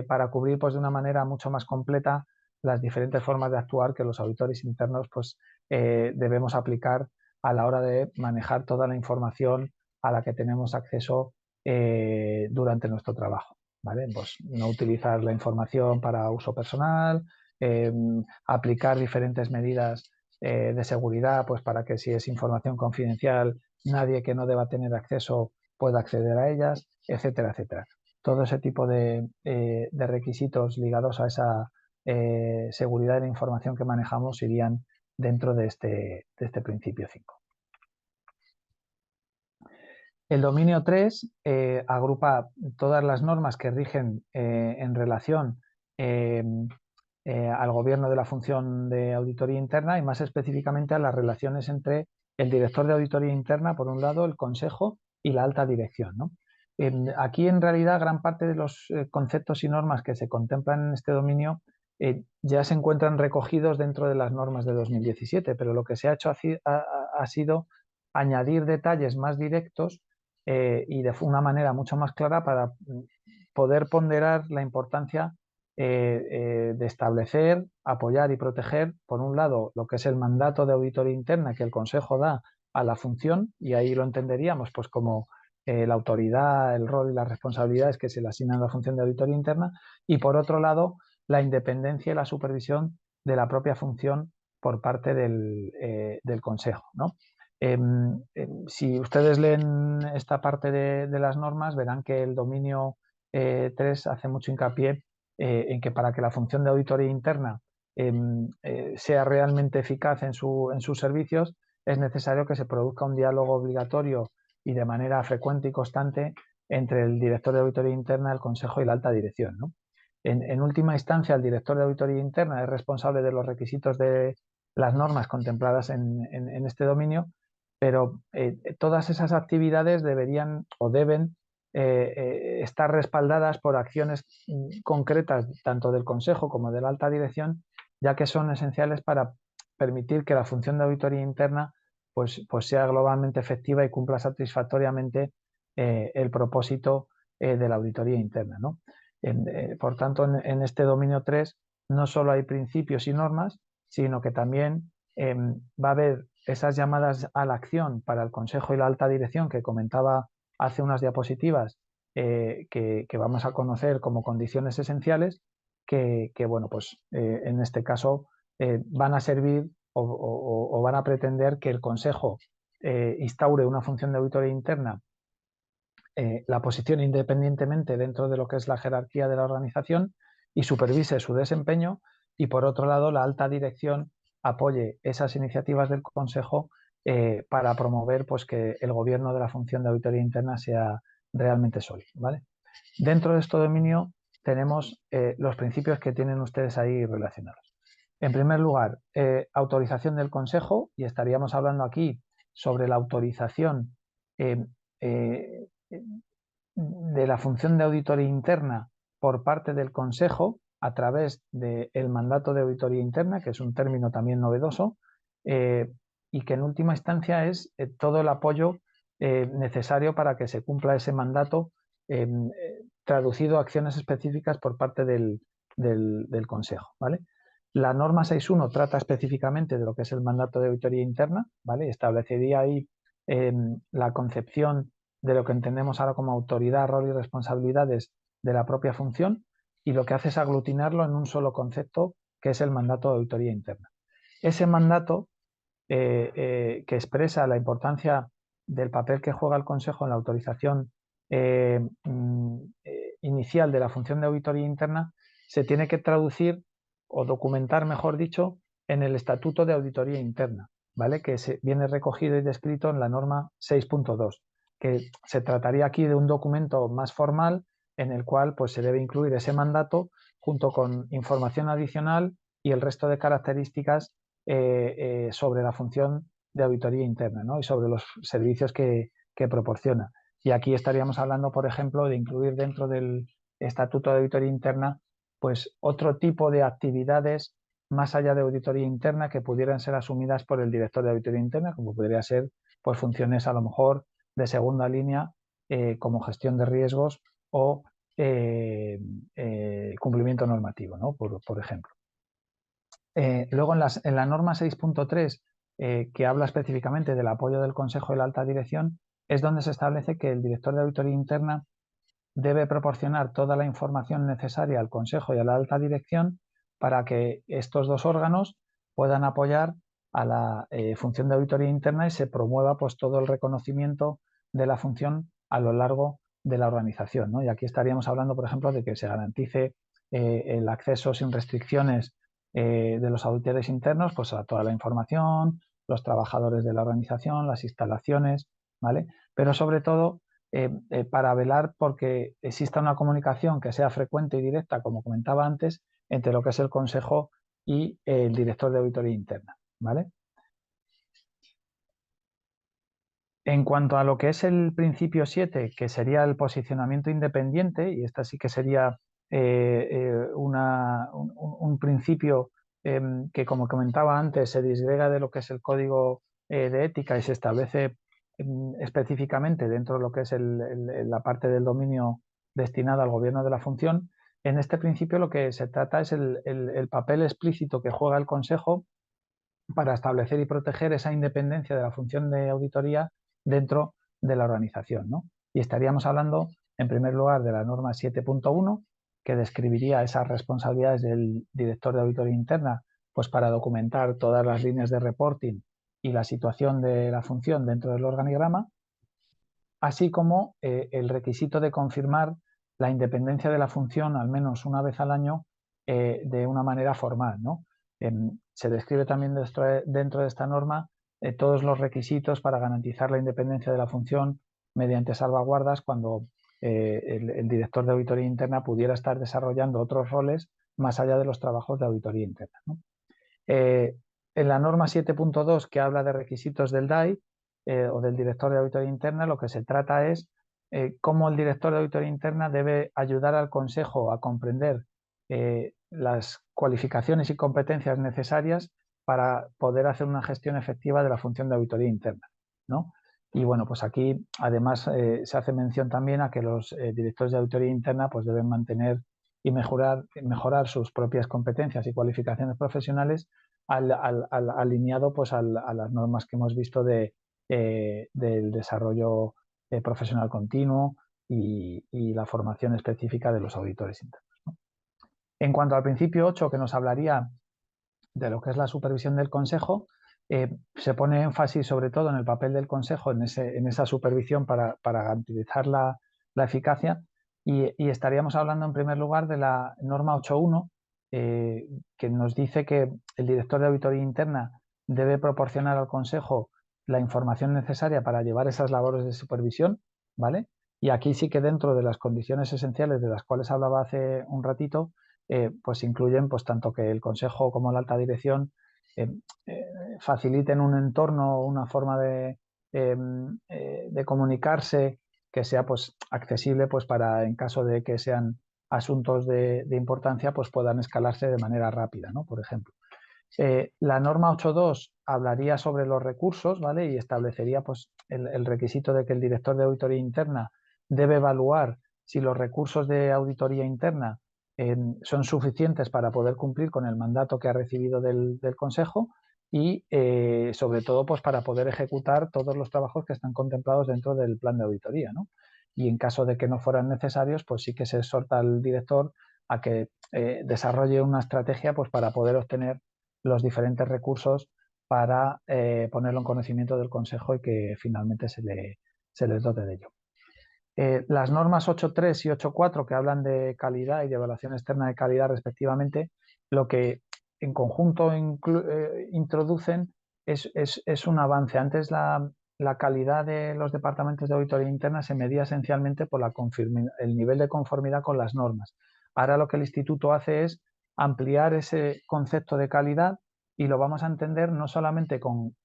para cubrir pues, de una manera mucho más completa las diferentes formas de actuar que los auditores internos pues, debemos aplicar a la hora de manejar toda la información a la que tenemos acceso durante nuestro trabajo, ¿vale? Pues no utilizar la información para uso personal, aplicar diferentes medidas de seguridad, pues para que si es información confidencial, nadie que no deba tener acceso pueda acceder a ellas, etcétera, etcétera. Todo ese tipo de requisitos ligados a esa seguridad de la información que manejamos irían dentro de este principio 5. El dominio 3 agrupa todas las normas que rigen en relación al gobierno de la función de auditoría interna y más específicamente a las relaciones entre el director de auditoría interna, por un lado, el consejo y la alta dirección, ¿no? Aquí, en realidad, gran parte de los conceptos y normas que se contemplan en este dominio ya se encuentran recogidos dentro de las normas de 2017, pero lo que se ha hecho ha sido añadir detalles más directos y de una manera mucho más clara para poder ponderar la importancia de establecer, apoyar y proteger, por un lado, lo que es el mandato de auditoría interna que el Consejo da a la función, y ahí lo entenderíamos pues como la autoridad, el rol y las responsabilidades que se le asignan a la función de auditoría interna, y por otro lado, la independencia y la supervisión de la propia función por parte del Consejo, ¿no? Si ustedes leen esta parte de las normas, verán que el dominio 3 hace mucho hincapié en que para que la función de auditoría interna sea realmente eficaz en sus servicios, es necesario que se produzca un diálogo obligatorio y de manera frecuente y constante entre el director de auditoría interna, el consejo y la alta dirección, ¿no? En última instancia, el director de auditoría interna es responsable de los requisitos de las normas contempladas en este dominio, pero todas esas actividades deberían o deben estar respaldadas por acciones concretas tanto del Consejo como de la alta dirección, ya que son esenciales para permitir que la función de auditoría interna pues sea globalmente efectiva y cumpla satisfactoriamente el propósito de la auditoría interna, ¿no? Por tanto, en este dominio 3 no solo hay principios y normas, sino que también va a haber esas llamadas a la acción para el Consejo y la alta dirección que comentaba hace unas diapositivas que vamos a conocer como condiciones esenciales que bueno, pues en este caso van a servir o van a pretender que el Consejo instaure una función de auditoría interna, la posicione independientemente dentro de lo que es la jerarquía de la organización y supervise su desempeño, y por otro lado la alta dirección apoye esas iniciativas del Consejo para promover pues, que el gobierno de la función de auditoría interna sea realmente sólido, ¿vale? Dentro de este dominio tenemos los principios que tienen ustedes ahí relacionados. En primer lugar, autorización del Consejo, y estaríamos hablando aquí sobre la autorización de la función de auditoría interna por parte del Consejo a través del mandato de auditoría interna, que es un término también novedoso, y que en última instancia es todo el apoyo necesario para que se cumpla ese mandato traducido a acciones específicas por parte del Consejo, ¿vale? La norma 6.1 trata específicamente de lo que es el mandato de auditoría interna, ¿vale? Establecería ahí la concepción de lo que entendemos ahora como autoridad, rol y responsabilidades de la propia función, y lo que hace es aglutinarlo en un solo concepto, que es el mandato de auditoría interna. Ese mandato que expresa la importancia del papel que juega el Consejo en la autorización inicial de la función de auditoría interna se tiene que traducir o documentar, mejor dicho, en el Estatuto de Auditoría Interna, ¿vale? Que viene recogido y descrito en la norma 6.2, que se trataría aquí de un documento más formal en el cual pues, se debe incluir ese mandato junto con información adicional y el resto de características sobre la función de auditoría interna, ¿no? Y sobre los servicios que proporciona. Y aquí estaríamos hablando, por ejemplo, de incluir dentro del Estatuto de Auditoría Interna pues otro tipo de actividades más allá de auditoría interna que pudieran ser asumidas por el director de auditoría interna, como podría ser pues, funciones a lo mejor de segunda línea como gestión de riesgos o cumplimiento normativo, ¿no? por ejemplo. Luego en la norma 6.3, que habla específicamente del apoyo del Consejo y la alta dirección, es donde se establece que el director de auditoría interna debe proporcionar toda la información necesaria al Consejo y a la alta dirección para que estos dos órganos puedan apoyar a la función de auditoría interna y se promueva pues todo el reconocimiento de la función a lo largo de la organización, ¿no? Y aquí estaríamos hablando, por ejemplo, de que se garantice el acceso sin restricciones de los auditores internos pues a toda la información, los trabajadores de la organización, las instalaciones, ¿vale? Pero sobre todo para velar porque exista una comunicación que sea frecuente y directa, como comentaba antes, entre lo que es el Consejo y el director de auditoría interna, ¿vale? En cuanto a lo que es el principio 7, que sería el posicionamiento independiente, y esta sí que sería un principio que, como comentaba antes, se disgrega de lo que es el código de ética y se establece específicamente dentro de lo que es la parte del dominio destinada al gobierno de la función. En este principio lo que se trata es el papel explícito que juega el Consejo para establecer y proteger esa independencia de la función de auditoría dentro de la organización, ¿no? Y estaríamos hablando, en primer lugar, de la norma 7.1, que describiría esas responsabilidades del director de auditoría interna, pues para documentar todas las líneas de reporting y la situación de la función dentro del organigrama, así como el requisito de confirmar la independencia de la función al menos una vez al año de una manera formal, ¿no? Se describe también dentro de esta norma todos los requisitos para garantizar la independencia de la función mediante salvaguardas cuando el director de auditoría interna pudiera estar desarrollando otros roles más allá de los trabajos de auditoría interna, ¿no? En la norma 7.2 que habla de requisitos del DAI o del director de auditoría interna, lo que se trata es cómo el director de auditoría interna debe ayudar al Consejo a comprender las cualificaciones y competencias necesarias para poder hacer una gestión efectiva de la función de auditoría interna, ¿no? Y bueno, pues aquí además se hace mención también a que los directores de auditoría interna pues deben mantener y mejorar sus propias competencias y cualificaciones profesionales alineado pues a las normas que hemos visto del desarrollo profesional continuo y la formación específica de los auditores internos, ¿no? En cuanto al principio 8, que nos hablaría de lo que es la supervisión del Consejo, se pone énfasis sobre todo en el papel del Consejo en esa supervisión para garantizar la eficacia y estaríamos hablando en primer lugar de la norma 8.1 que nos dice que el director de auditoría interna debe proporcionar al Consejo la información necesaria para llevar esas labores de supervisión, ¿vale? Y aquí sí que dentro de las condiciones esenciales de las cuales hablaba hace un ratito, pues incluyen pues tanto que el Consejo como la alta dirección eh, eh, faciliten un entorno, una forma de comunicarse que sea pues accesible pues para en caso de que sean asuntos de importancia pues puedan escalarse de manera rápida, ¿no? Por ejemplo. La norma 8.2 hablaría sobre los recursos, ¿vale? Y establecería pues, el requisito de que el director de auditoría interna debe evaluar si los recursos de auditoría interna son suficientes para poder cumplir con el mandato que ha recibido del Consejo y, sobre todo, pues, para poder ejecutar todos los trabajos que están contemplados dentro del plan de auditoría, ¿no? Y en caso de que no fueran necesarios, pues sí que se exhorta al director a que desarrolle una estrategia pues, para poder obtener los diferentes recursos para ponerlo en conocimiento del Consejo y que finalmente se les dote de ello. Las normas 8.3 y 8.4 que hablan de calidad y de evaluación externa de calidad respectivamente, lo que en conjunto introducen es un avance. Antes la calidad de los departamentos de auditoría interna se medía esencialmente por el nivel de conformidad con las normas. Ahora lo que el instituto hace es ampliar ese concepto de calidad y lo vamos a entender no solamente con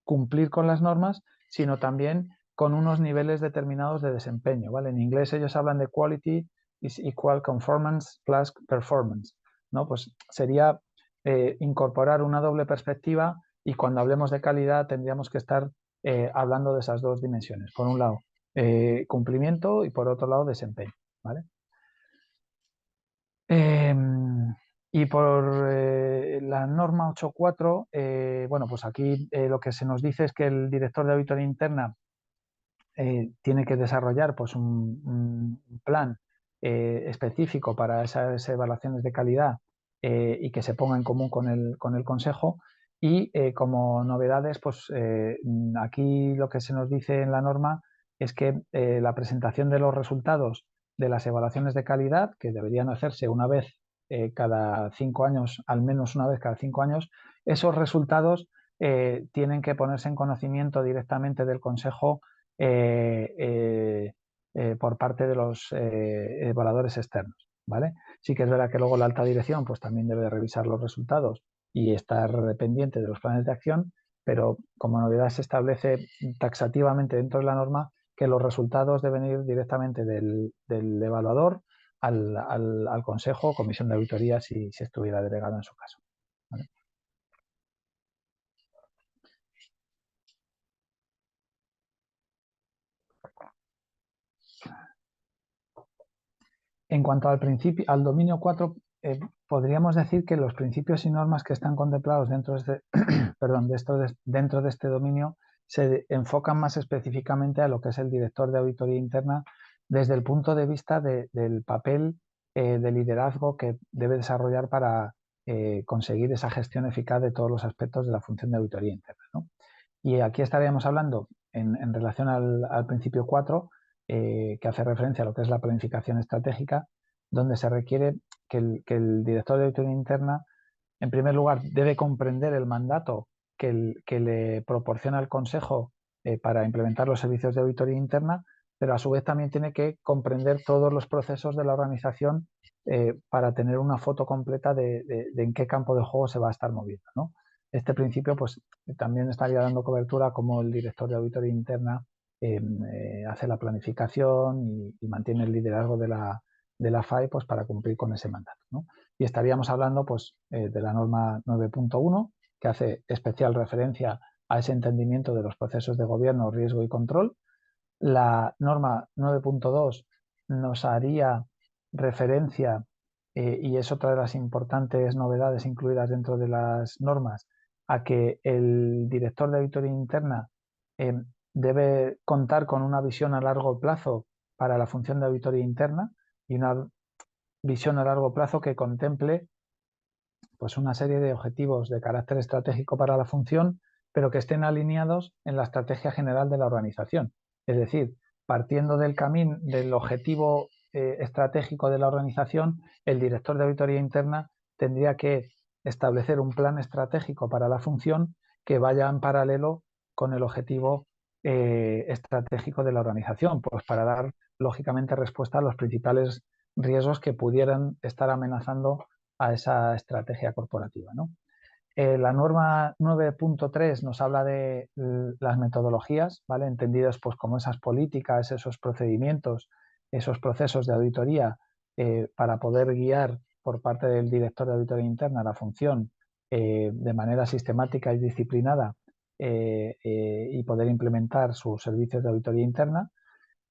cumplir con las normas, sino también con unos niveles determinados de desempeño, ¿vale? En inglés ellos hablan de quality is equal conformance plus performance, ¿no? Pues sería incorporar una doble perspectiva y cuando hablemos de calidad tendríamos que estar hablando de esas dos dimensiones. Por un lado, cumplimiento y por otro lado, desempeño, ¿vale? Y por la norma 8.4, bueno, pues aquí lo que se nos dice es que el director de auditoría interna tiene que desarrollar pues, un plan específico para esas evaluaciones de calidad y que se ponga en común con el Consejo. Y como novedades, pues aquí lo que se nos dice en la norma es que la presentación de los resultados de las evaluaciones de calidad, que deberían hacerse una vez cada 5 años, al menos una vez cada 5 años, esos resultados tienen que ponerse en conocimiento directamente del Consejo por parte de los evaluadores externos, ¿vale? Sí que es verdad que luego la alta dirección pues también debe revisar los resultados y estar pendiente de los planes de acción, pero como novedad se establece taxativamente dentro de la norma que los resultados deben ir directamente del evaluador al Consejo o Comisión de Auditoría si estuviera delegado en su caso, ¿vale? En cuanto al dominio 4, podríamos decir que los principios y normas que están contemplados dentro de dentro de este dominio se enfocan más específicamente a lo que es el director de auditoría interna desde el punto de vista del papel de liderazgo que debe desarrollar para conseguir esa gestión eficaz de todos los aspectos de la función de auditoría interna, ¿no? Y aquí estaríamos hablando en relación al principio 4, que hace referencia a lo que es la planificación estratégica, donde se requiere que el director de auditoría interna, en primer lugar, debe comprender el mandato que le proporciona el Consejo para implementar los servicios de auditoría interna, pero a su vez también tiene que comprender todos los procesos de la organización para tener una foto completa de en qué campo de juego se va a estar moviendo, ¿no? Este principio pues también estaría dando cobertura como el director de auditoría interna hace la planificación y mantiene el liderazgo de la FAE pues, para cumplir con ese mandato, ¿no? Y estaríamos hablando pues, de la norma 9.1, que hace especial referencia a ese entendimiento de los procesos de gobierno, riesgo y control. La norma 9.2 nos haría referencia, y es otra de las importantes novedades incluidas dentro de las normas, a que el director de auditoría interna debe contar con una visión a largo plazo para la función de auditoría interna y una visión a largo plazo que contemple pues, una serie de objetivos de carácter estratégico para la función, pero que estén alineados en la estrategia general de la organización. Es decir, partiendo del camino del objetivo estratégico de la organización, el director de auditoría interna tendría que establecer un plan estratégico para la función que vaya en paralelo con el objetivo estratégico de la organización, pues para dar lógicamente respuesta a los principales riesgos que pudieran estar amenazando a esa estrategia corporativa, ¿no? La norma 9.3 nos habla de las metodologías, ¿vale? Entendidos pues, como esas políticas, esos procedimientos, esos procesos de auditoría para poder guiar por parte del director de auditoría interna la función de manera sistemática y disciplinada y poder implementar sus servicios de auditoría interna.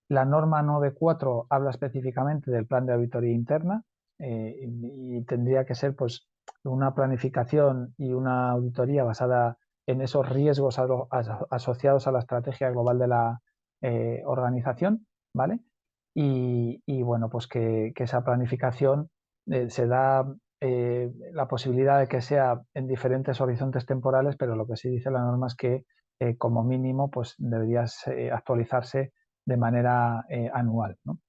La norma 9.4 habla específicamente del plan de auditoría interna y tendría que ser pues, una planificación y una auditoría basada en esos riesgos asociados a la estrategia global de la organización, ¿vale? Y bueno, pues que esa planificación se da la posibilidad de que sea en diferentes horizontes temporales, pero lo que sí dice la norma es que como mínimo pues debería actualizarse de manera anual, ¿no?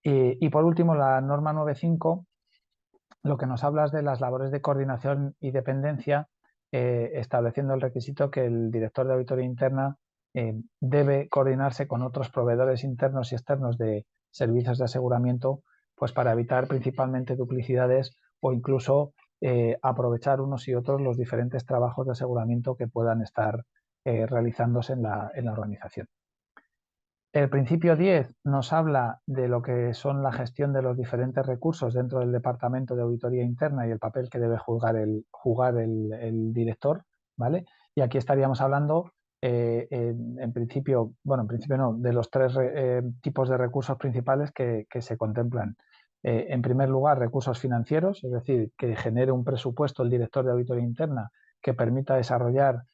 Y por último, la norma 9.5 lo que nos habla es de las labores de coordinación y dependencia, estableciendo el requisito que el director de auditoría interna debe coordinarse con otros proveedores internos y externos de servicios de aseguramiento, pues para evitar principalmente duplicidades o incluso aprovechar unos y otros los diferentes trabajos de aseguramiento que puedan estar realizándose en la organización. El principio 10 nos habla de lo que son la gestión de los diferentes recursos dentro del Departamento de Auditoría Interna y el papel que debe jugar el director, ¿vale? Y aquí estaríamos hablando, en principio no, de los tres tipos de recursos principales que se contemplan. En primer lugar, recursos financieros, es decir, que genere un presupuesto el director de Auditoría Interna que permita desarrollar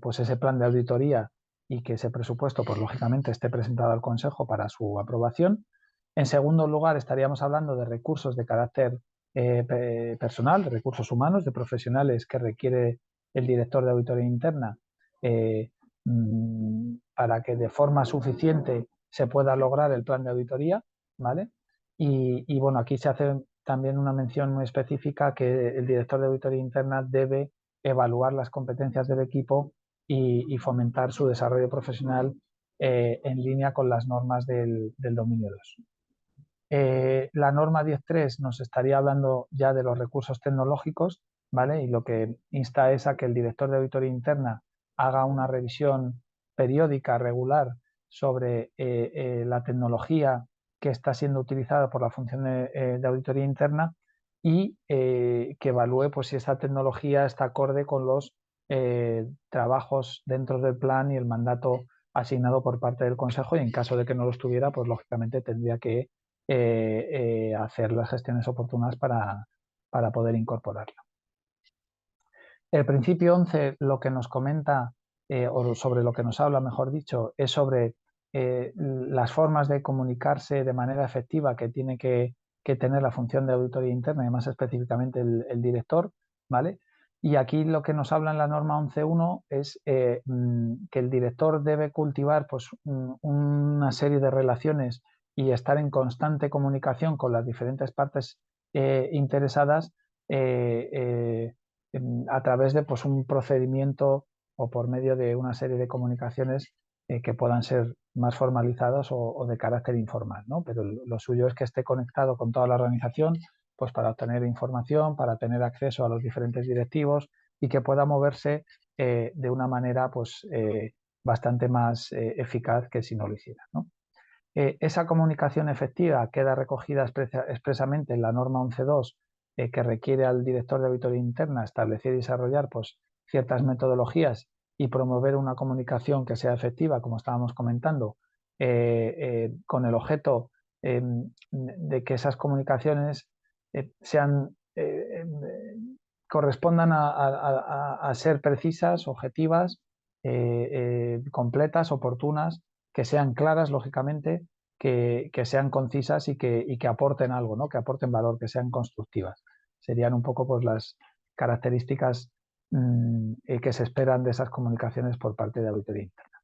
pues ese plan de auditoría y que ese presupuesto, pues lógicamente, esté presentado al Consejo para su aprobación. En segundo lugar, estaríamos hablando de recursos de carácter personal, de recursos humanos, de profesionales que requiere el director de auditoría interna para que de forma suficiente se pueda lograr el plan de auditoría, ¿vale? Y bueno, aquí se hace también una mención muy específica que el director de auditoría interna debe evaluar las competencias del equipo y fomentar su desarrollo profesional en línea con las normas del dominio 2. La norma 10.3 nos estaría hablando ya de los recursos tecnológicos, ¿vale? Y lo que insta es a que el director de auditoría interna haga una revisión periódica, regular, sobre la tecnología que está siendo utilizada por la función de auditoría interna y que evalúe pues, si esa tecnología está acorde con los trabajos dentro del plan y el mandato asignado por parte del Consejo, y en caso de que no lo estuviera, pues lógicamente tendría que hacer las gestiones oportunas para poder incorporarla. El principio 11 lo que nos comenta, o sobre lo que nos habla, mejor dicho, es sobre las formas de comunicarse de manera efectiva que tiene que tener la función de auditoría interna y más específicamente el director, ¿vale? Y aquí lo que nos habla en la norma 11.1 es que el director debe cultivar pues, una serie de relaciones y estar en constante comunicación con las diferentes partes interesadas a través de pues, un procedimiento o por medio de una serie de comunicaciones que puedan ser más formalizadas o de carácter informal, ¿no? Pero lo suyo es que esté conectado con toda la organización pues para obtener información, para tener acceso a los diferentes directivos y que pueda moverse de una manera pues, bastante más eficaz que si no lo hiciera, ¿no? Esa comunicación efectiva queda recogida expresamente en la norma 11.2 que requiere al director de auditoría interna establecer y desarrollar pues, ciertas metodologías y promover una comunicación que sea efectiva, como estábamos comentando, con el objeto de que esas comunicaciones sean, correspondan a ser precisas, objetivas, completas, oportunas, que sean claras, lógicamente, que sean concisas y que aporten algo, ¿no? Que aporten valor, que sean constructivas. Serían un poco pues, las características que se esperan de esas comunicaciones por parte de auditoría interna.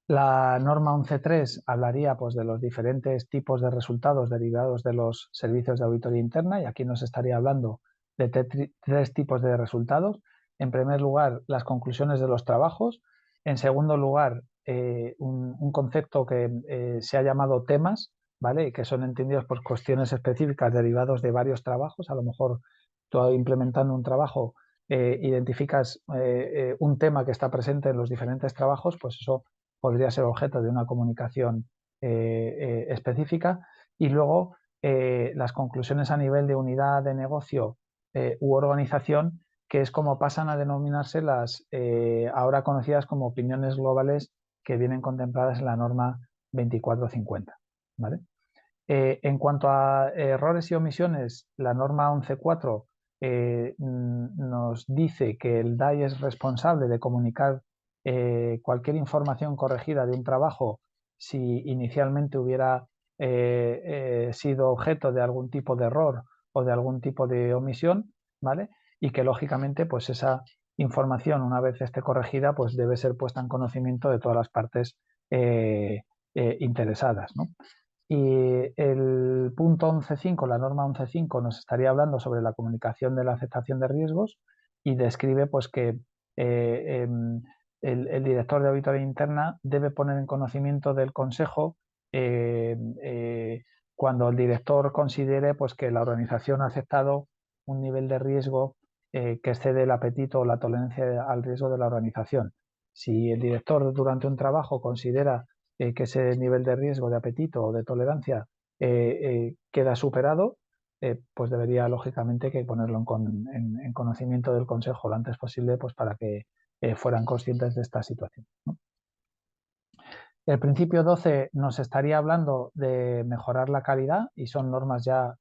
La norma 11.3 hablaría pues, de los diferentes tipos de resultados derivados de los servicios de auditoría interna, y aquí nos estaría hablando de tres tipos de resultados. En primer lugar, las conclusiones de los trabajos. En segundo lugar, un concepto que se ha llamado temas, ¿vale? Que son entendidos por cuestiones específicas derivados de varios trabajos. A lo mejor tú implementando un trabajo identificas un tema que está presente en los diferentes trabajos, pues eso podría ser objeto de una comunicación específica. Y luego las conclusiones a nivel de unidad de negocio u organización, que es como pasan a denominarse las ahora conocidas como opiniones globales que vienen contempladas en la norma 2450. ¿Vale? En cuanto a errores y omisiones, la norma 11.4 nos dice que el DAI es responsable de comunicar cualquier información corregida de un trabajo si inicialmente hubiera sido objeto de algún tipo de error o de algún tipo de omisión, ¿vale? Y que lógicamente pues esa información, una vez esté corregida, pues debe ser puesta en conocimiento de todas las partes interesadas, ¿no? Y el punto 11.5, la norma 11.5, nos estaría hablando sobre la comunicación de la aceptación de riesgos y describe pues, que el director de auditoría interna debe poner en conocimiento del Consejo cuando el director considere pues, que la organización ha aceptado un nivel de riesgo que excede el apetito o la tolerancia al riesgo de la organización. Si el director durante un trabajo considera que ese nivel de riesgo, de apetito o de tolerancia queda superado, pues debería lógicamente que ponerlo en conocimiento del Consejo lo antes posible, pues para que fueran conscientes de esta situación, ¿no? El principio 12 nos estaría hablando de mejorar la calidad y son normas ya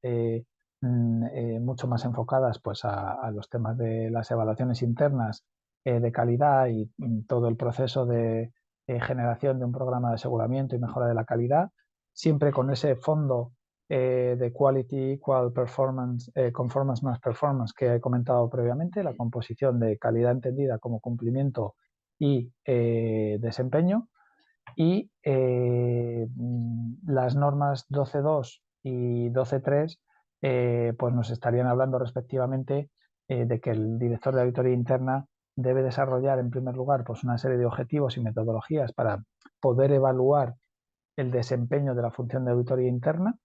mucho más enfocadas pues, a los temas de las evaluaciones internas de calidad y todo el proceso de generación de un programa de aseguramiento y mejora de la calidad, siempre con ese fondo de quality equal performance, conformance más performance que he comentado previamente, la composición de calidad entendida como cumplimiento y desempeño, y las normas 12.2 y 12.3 pues nos estarían hablando respectivamente de que el director de auditoría interna debe desarrollar en primer lugar pues una serie de objetivos y metodologías para poder evaluar el desempeño de la función de auditoría interna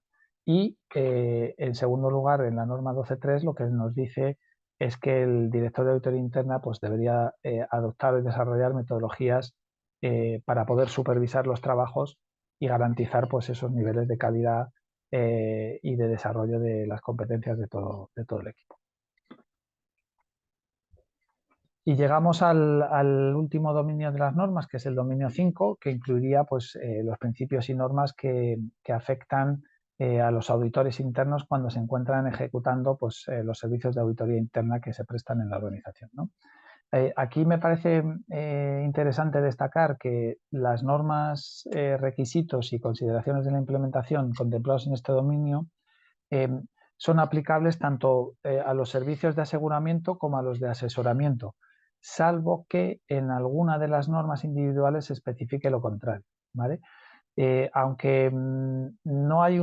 y en segundo lugar en la norma 12.3 lo que nos dice es que el director de auditoría interna pues debería adoptar y desarrollar metodologías para poder supervisar los trabajos y garantizar pues esos niveles de calidad y de desarrollo de las competencias de todo el equipo. Y llegamos al último dominio de las normas, que es el dominio 5, que incluiría pues, los principios y normas que afectan a los auditores internos cuando se encuentran ejecutando pues, los servicios de auditoría interna que se prestan en la organización, ¿no? Aquí me parece interesante destacar que las normas, requisitos y consideraciones de la implementación contemplados en este dominio son aplicables tanto a los servicios de aseguramiento como a los de asesoramiento, salvo que en alguna de las normas individuales se especifique lo contrario, ¿vale? Aunque no hay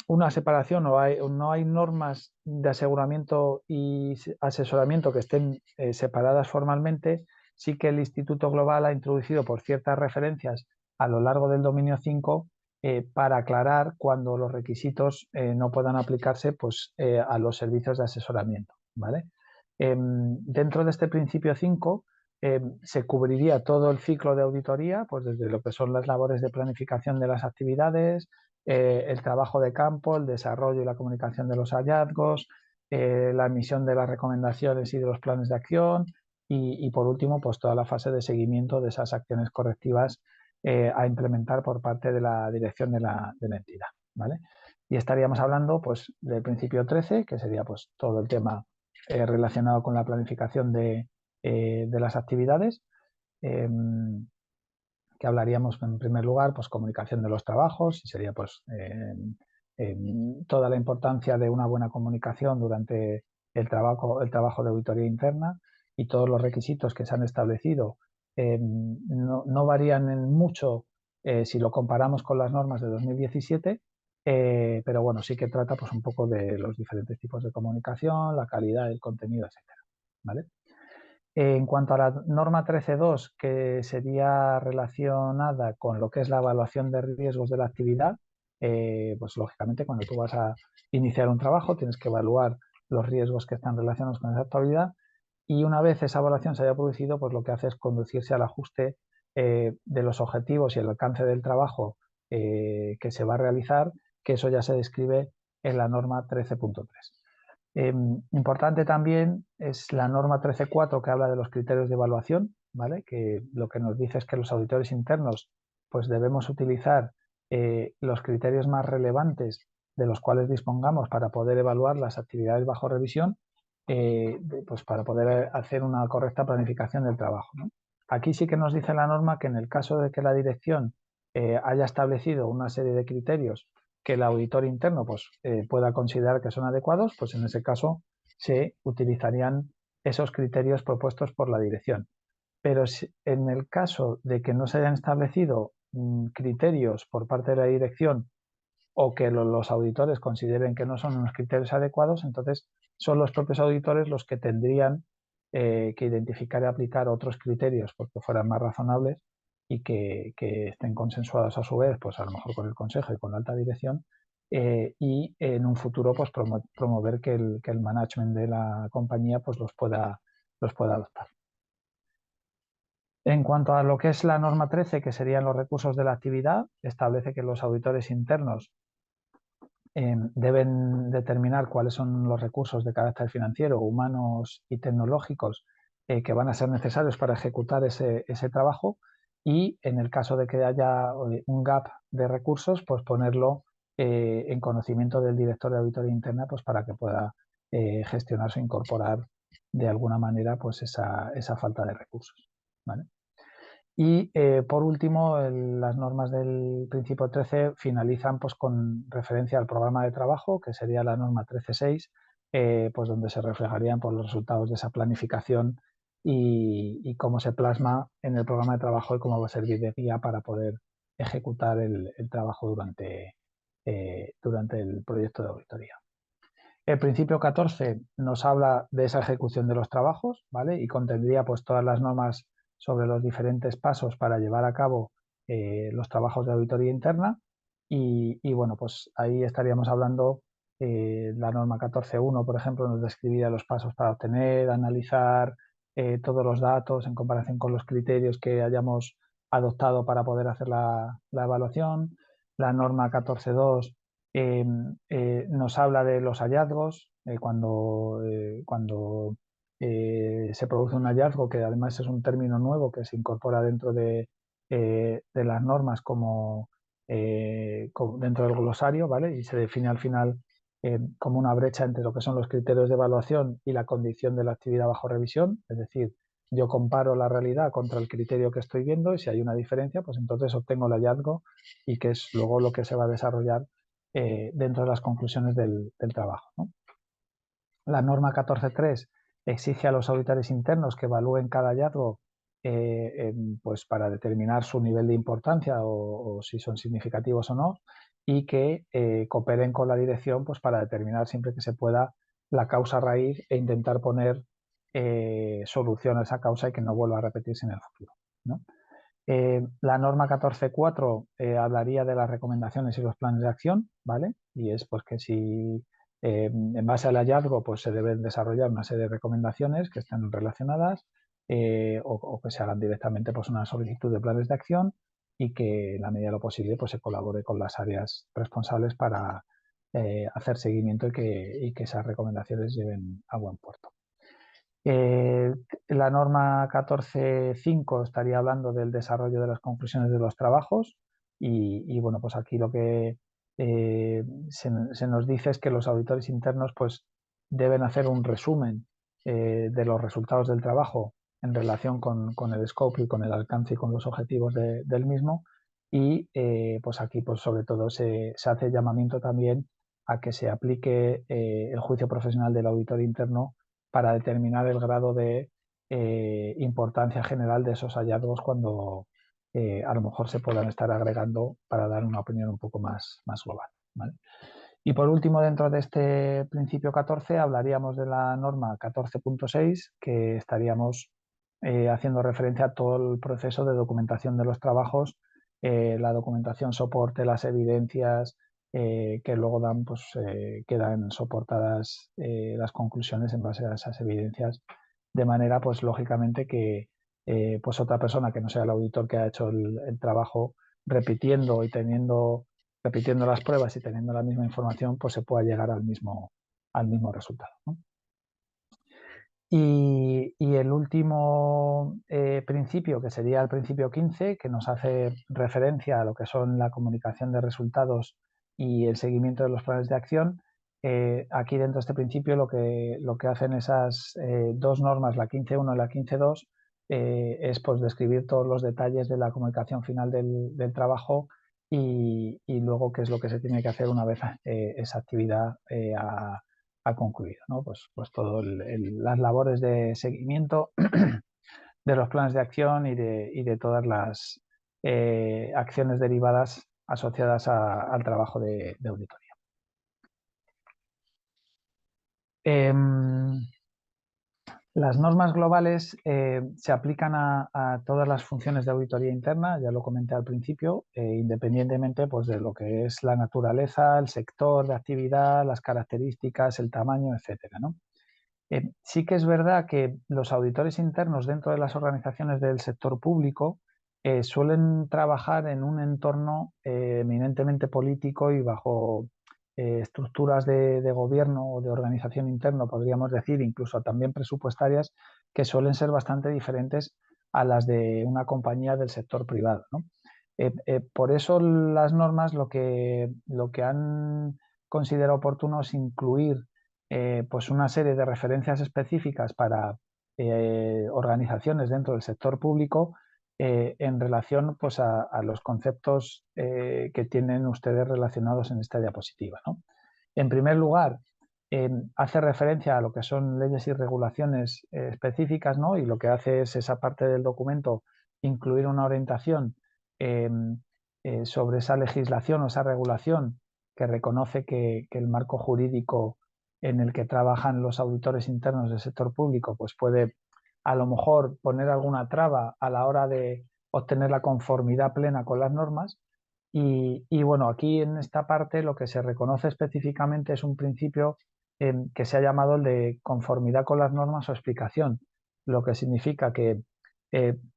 una separación o no hay normas de aseguramiento y asesoramiento que estén separadas formalmente, sí que el Instituto Global ha introducido por ciertas referencias a lo largo del dominio 5 para aclarar cuando los requisitos no puedan aplicarse pues, a los servicios de asesoramiento, ¿vale? Dentro de este principio 5 se cubriría todo el ciclo de auditoría, pues desde lo que son las labores de planificación de las actividades, el trabajo de campo, el desarrollo y la comunicación de los hallazgos, la emisión de las recomendaciones y de los planes de acción y por último, pues toda la fase de seguimiento de esas acciones correctivas a implementar por parte de la dirección de la entidad, ¿vale? Y estaríamos hablando pues del principio 13, que sería pues todo el tema relacionado con la planificación de las actividades, que hablaríamos en primer lugar pues comunicación de los trabajos y sería pues toda la importancia de una buena comunicación durante el trabajo de auditoría interna y todos los requisitos que se han establecido no varían en mucho si lo comparamos con las normas de 2017, pero bueno, sí que trata pues un poco de los diferentes tipos de comunicación, la calidad, el contenido, etcétera, ¿vale? En cuanto a la norma 13.2, que sería relacionada con lo que es la evaluación de riesgos de la actividad, pues lógicamente cuando tú vas a iniciar un trabajo tienes que evaluar los riesgos que están relacionados con esa actividad y una vez esa evaluación se haya producido, pues lo que hace es conducirse al ajuste de los objetivos y el alcance del trabajo que se va a realizar, que eso ya se describe en la norma 13.3. Importante también es la norma 13.4 que habla de los criterios de evaluación, ¿vale? Que lo que nos dice es que los auditores internos pues debemos utilizar los criterios más relevantes de los cuales dispongamos para poder evaluar las actividades bajo revisión, pues para poder hacer una correcta planificación del trabajo, ¿no? Aquí sí que nos dice la norma que en el caso de que la dirección haya establecido una serie de criterios que el auditor interno pues, pueda considerar que son adecuados, pues en ese caso se utilizarían esos criterios propuestos por la dirección. Pero si, en el caso de que no se hayan establecido criterios por parte de la dirección o que los auditores consideren que no son unos criterios adecuados, entonces son los propios auditores los que tendrían que identificar y aplicar otros criterios porque fueran más razonables y que estén consensuados a su vez, pues a lo mejor con el consejo y con la alta dirección, y en un futuro pues promover que el management de la compañía pues los pueda adoptar. En cuanto a lo que es la norma 13, que serían los recursos de la actividad, establece que los auditores internos deben determinar cuáles son los recursos de carácter financiero, humanos y tecnológicos que van a ser necesarios para ejecutar ese trabajo y en el caso de que haya un gap de recursos, pues ponerlo en conocimiento del director de auditoría interna pues para que pueda gestionarse o incorporar de alguna manera pues esa falta de recursos, ¿vale? Y por último, las normas del principio 13 finalizan pues, con referencia al programa de trabajo, que sería la norma 13.6, pues donde se reflejarían pues, los resultados de esa planificación y cómo se plasma en el programa de trabajo y cómo va a servir de guía para poder ejecutar el trabajo durante el proyecto de auditoría. El principio 14 nos habla de esa ejecución de los trabajos, ¿vale? Y contendría pues todas las normas sobre los diferentes pasos para llevar a cabo los trabajos de auditoría interna y bueno, pues ahí estaríamos hablando, la norma 14.1, por ejemplo, nos describiría los pasos para obtener, analizar todos los datos en comparación con los criterios que hayamos adoptado para poder hacer la evaluación. La norma 14.2 nos habla de los hallazgos, cuando se produce un hallazgo, que además es un término nuevo que se incorpora dentro de las normas como dentro del glosario, ¿vale? Y se define al final como una brecha entre lo que son los criterios de evaluación y la condición de la actividad bajo revisión, es decir, yo comparo la realidad contra el criterio que estoy viendo y si hay una diferencia, pues entonces obtengo el hallazgo y que es luego lo que se va a desarrollar dentro de las conclusiones del trabajo, ¿no? La norma 14.3 exige a los auditores internos que evalúen cada hallazgo pues para determinar su nivel de importancia o si son significativos o no y que cooperen con la dirección pues para determinar siempre que se pueda la causa raíz e intentar poner solución a esa causa y que no vuelva a repetirse en el futuro, ¿no? La norma 14.4 hablaría de las recomendaciones y los planes de acción, ¿vale? Y es pues que si en base al hallazgo pues se deben desarrollar una serie de recomendaciones que estén relacionadas o que se hagan directamente pues una solicitud de planes de acción y que en la medida de lo posible pues se colabore con las áreas responsables para hacer seguimiento y que esas recomendaciones lleven a buen puerto. La norma 14.5 estaría hablando del desarrollo de las conclusiones de los trabajos y bueno, pues aquí lo que se nos dice es que los auditores internos pues deben hacer un resumen de los resultados del trabajo en relación con el scope y con el alcance y con los objetivos del mismo y pues aquí pues sobre todo se hace llamamiento también a que se aplique el juicio profesional del auditor interno para determinar el grado de importancia general de esos hallazgos cuando a lo mejor se puedan estar agregando para dar una opinión un poco más global, ¿vale? Y por último, dentro de este principio 14, hablaríamos de la norma 14.6, que estaríamos haciendo referencia a todo el proceso de documentación de los trabajos, la documentación soporte, las evidencias, que luego dan, pues, quedan soportadas las conclusiones en base a esas evidencias, de manera, pues, lógicamente que pues otra persona que no sea el auditor que ha hecho el trabajo repitiendo y repitiendo las pruebas y teniendo la misma información, pues se pueda llegar al mismo resultado, ¿no? Y el último principio, que sería el principio 15, que nos hace referencia a lo que son la comunicación de resultados y el seguimiento de los planes de acción, aquí dentro de este principio lo que hacen esas dos normas, la 15.1 y la 15.2, es pues describir todos los detalles de la comunicación final del trabajo y luego qué es lo que se tiene que hacer una vez esa actividad ha concluido, ¿no? Pues todas las labores de seguimiento de los planes de acción y de todas las acciones derivadas asociadas al trabajo de auditoría. Las normas globales se aplican a todas las funciones de auditoría interna, ya lo comenté al principio, independientemente pues, de lo que es la naturaleza, el sector de actividad, las características, el tamaño, etcétera, ¿no? Sí que es verdad que los auditores internos dentro de las organizaciones del sector público suelen trabajar en un entorno eminentemente político y bajo estructuras de gobierno o de organización interno, podríamos decir, incluso también presupuestarias, que suelen ser bastante diferentes a las de una compañía del sector privado, ¿no? Por eso las normas lo que han considerado oportuno es incluir pues una serie de referencias específicas para organizaciones dentro del sector público en relación pues, a los conceptos que tienen ustedes relacionados en esta diapositiva, ¿no? En primer lugar, hace referencia a lo que son leyes y regulaciones específicas, ¿no? Y lo que hace es esa parte del documento incluir una orientación sobre esa legislación o esa regulación que reconoce que el marco jurídico en el que trabajan los auditores internos del sector público pues puede a lo mejor poner alguna traba a la hora de obtener la conformidad plena con las normas. Y bueno, aquí en esta parte lo que se reconoce específicamente es un principio que se ha llamado el de conformidad con las normas o explicación, lo que significa que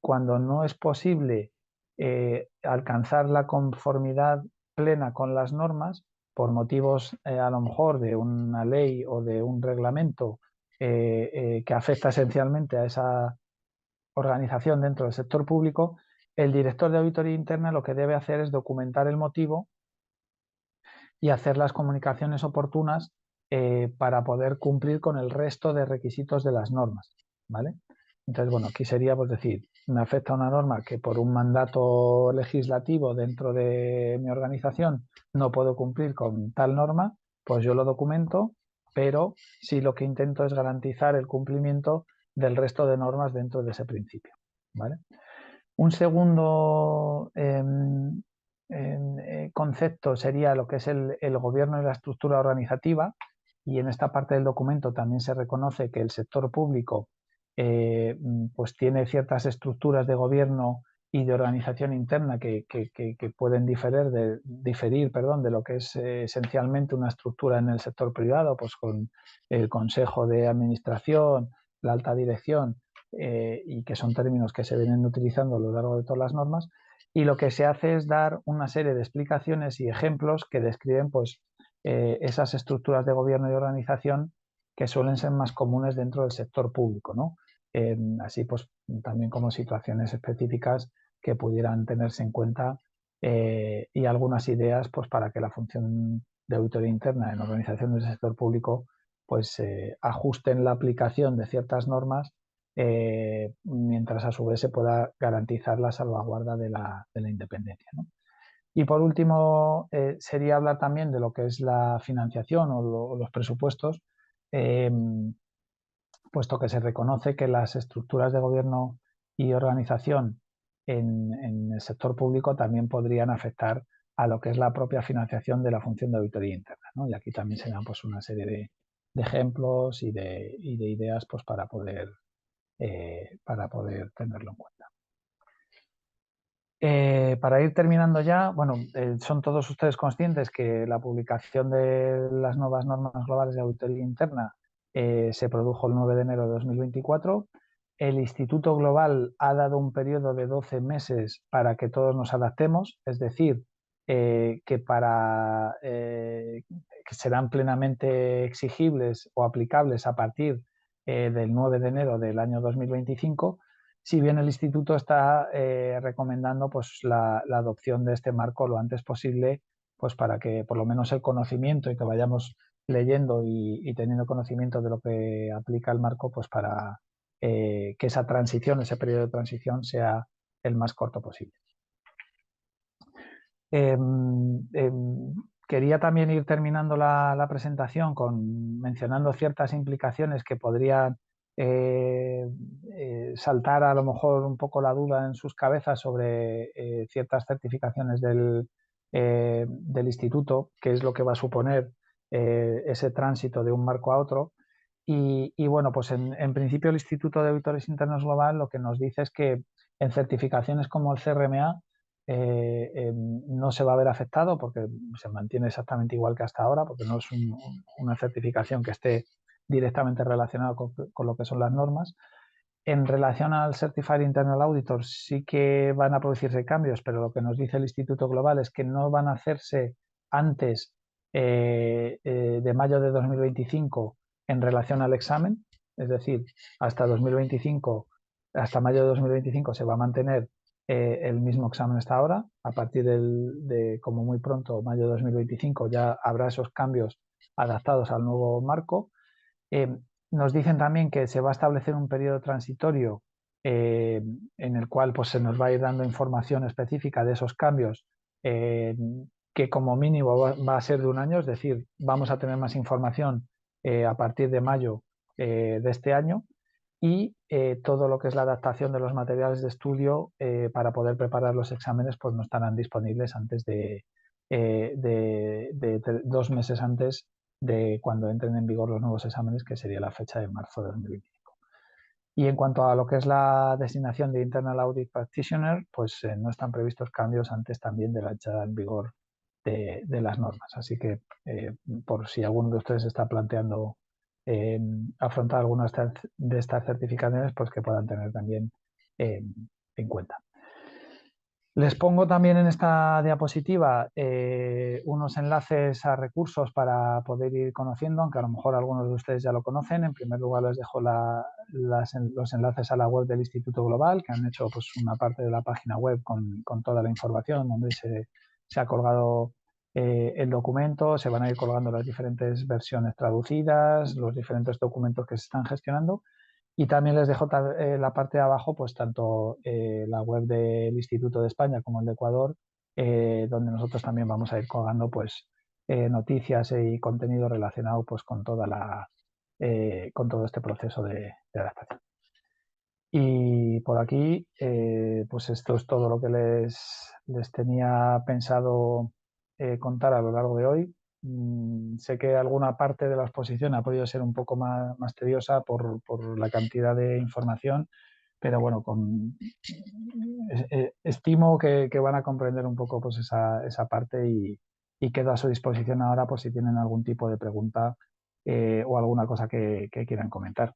cuando no es posible alcanzar la conformidad plena con las normas, por motivos a lo mejor de una ley o de un reglamento que afecta esencialmente a esa organización dentro del sector público, el director de auditoría interna lo que debe hacer es documentar el motivo y hacer las comunicaciones oportunas para poder cumplir con el resto de requisitos de las normas, ¿vale? Entonces, bueno, aquí sería, pues decir, me afecta una norma que por un mandato legislativo dentro de mi organización no puedo cumplir con tal norma, pues yo lo documento, pero sí lo que intento es garantizar el cumplimiento del resto de normas dentro de ese principio, ¿vale? Un segundo concepto sería lo que es el gobierno y la estructura organizativa, y en esta parte del documento también se reconoce que el sector público pues tiene ciertas estructuras de gobierno y de organización interna que pueden diferir de lo que es esencialmente una estructura en el sector privado, pues con el consejo de administración, la alta dirección, y que son términos que se vienen utilizando a lo largo de todas las normas, y lo que se hace es dar una serie de explicaciones y ejemplos que describen pues, esas estructuras de gobierno y organización que suelen ser más comunes dentro del sector público, ¿no? Así pues también como situaciones específicas que pudieran tenerse en cuenta y algunas ideas pues, para que la función de auditoría interna en organizaciones del sector público pues ajusten la aplicación de ciertas normas mientras a su vez se pueda garantizar la salvaguarda de la independencia, ¿no? Y por último, sería hablar también de lo que es la financiación o los presupuestos, eh, puesto que se reconoce que las estructuras de gobierno y organización en el sector público también podrían afectar a lo que es la propia financiación de la función de auditoría interna, ¿no? Y aquí también se dan pues, una serie de ejemplos y de ideas pues, para poder tenerlo en cuenta. Para ir terminando ya, bueno, son todos ustedes conscientes que la publicación de las nuevas normas globales de auditoría interna se produjo el 9 de enero de 2024. El Instituto Global ha dado un periodo de 12 meses para que todos nos adaptemos, es decir, que serán plenamente exigibles o aplicables a partir del 9 de enero del año 2025. Si bien el instituto está recomendando pues, la adopción de este marco lo antes posible, pues para que por lo menos el conocimiento y que vayamos leyendo y teniendo conocimiento de lo que aplica el marco, pues para que esa transición, ese periodo de transición sea el más corto posible. Quería también ir terminando la presentación mencionando ciertas implicaciones que podrían saltar a lo mejor un poco la duda en sus cabezas sobre ciertas certificaciones del instituto, qué es lo que va a suponer ese tránsito de un marco a otro. Y bueno, pues en principio el Instituto de Auditores Internos Global lo que nos dice es que en certificaciones como el CRMA no se va a ver afectado porque se mantiene exactamente igual que hasta ahora, porque no es una certificación que esté directamente relacionada con lo que son las normas. En relación al Certified Internal Auditor sí que van a producirse cambios, pero lo que nos dice el Instituto Global es que no van a hacerse antes de mayo de 2025 en relación al examen, es decir, hasta 2025, hasta mayo de 2025 se va a mantener el mismo examen hasta ahora. A partir de como muy pronto, mayo de 2025, ya habrá esos cambios adaptados al nuevo marco. Nos dicen también que se va a establecer un periodo transitorio en el cual pues, se nos va a ir dando información específica de esos cambios, que como mínimo va a ser de un año, es decir, vamos a tener más información a partir de mayo de este año, y todo lo que es la adaptación de los materiales de estudio para poder preparar los exámenes pues no estarán disponibles antes de 2 meses antes de cuando entren en vigor los nuevos exámenes, que sería la fecha de marzo de 2025. Y en cuanto a lo que es la designación de Internal Audit Practitioner, pues no están previstos cambios antes también de la entrada en vigor de las normas. Así que por si alguno de ustedes está planteando afrontar alguna de estas certificaciones, pues que puedan tener también en cuenta. Les pongo también en esta diapositiva unos enlaces a recursos para poder ir conociendo, aunque a lo mejor algunos de ustedes ya lo conocen. En primer lugar, les dejo los enlaces a la web del Instituto Global, que han hecho pues, una parte de la página web con toda la información, donde se ha colgado el documento, se van a ir colgando las diferentes versiones traducidas, los diferentes documentos que se están gestionando. Y también les dejo la parte de abajo, pues tanto la web del Instituto de España como el de Ecuador, donde nosotros también vamos a ir colgando pues, noticias y contenido relacionado pues, con todo este proceso de adaptación. Y por aquí, pues esto es todo lo que les tenía pensado contar a lo largo de hoy. Sé que alguna parte de la exposición ha podido ser un poco más tediosa por la cantidad de información, pero bueno, estimo que van a comprender un poco pues, esa parte y quedo a su disposición ahora por si tienen algún tipo de pregunta o alguna cosa que quieran comentar.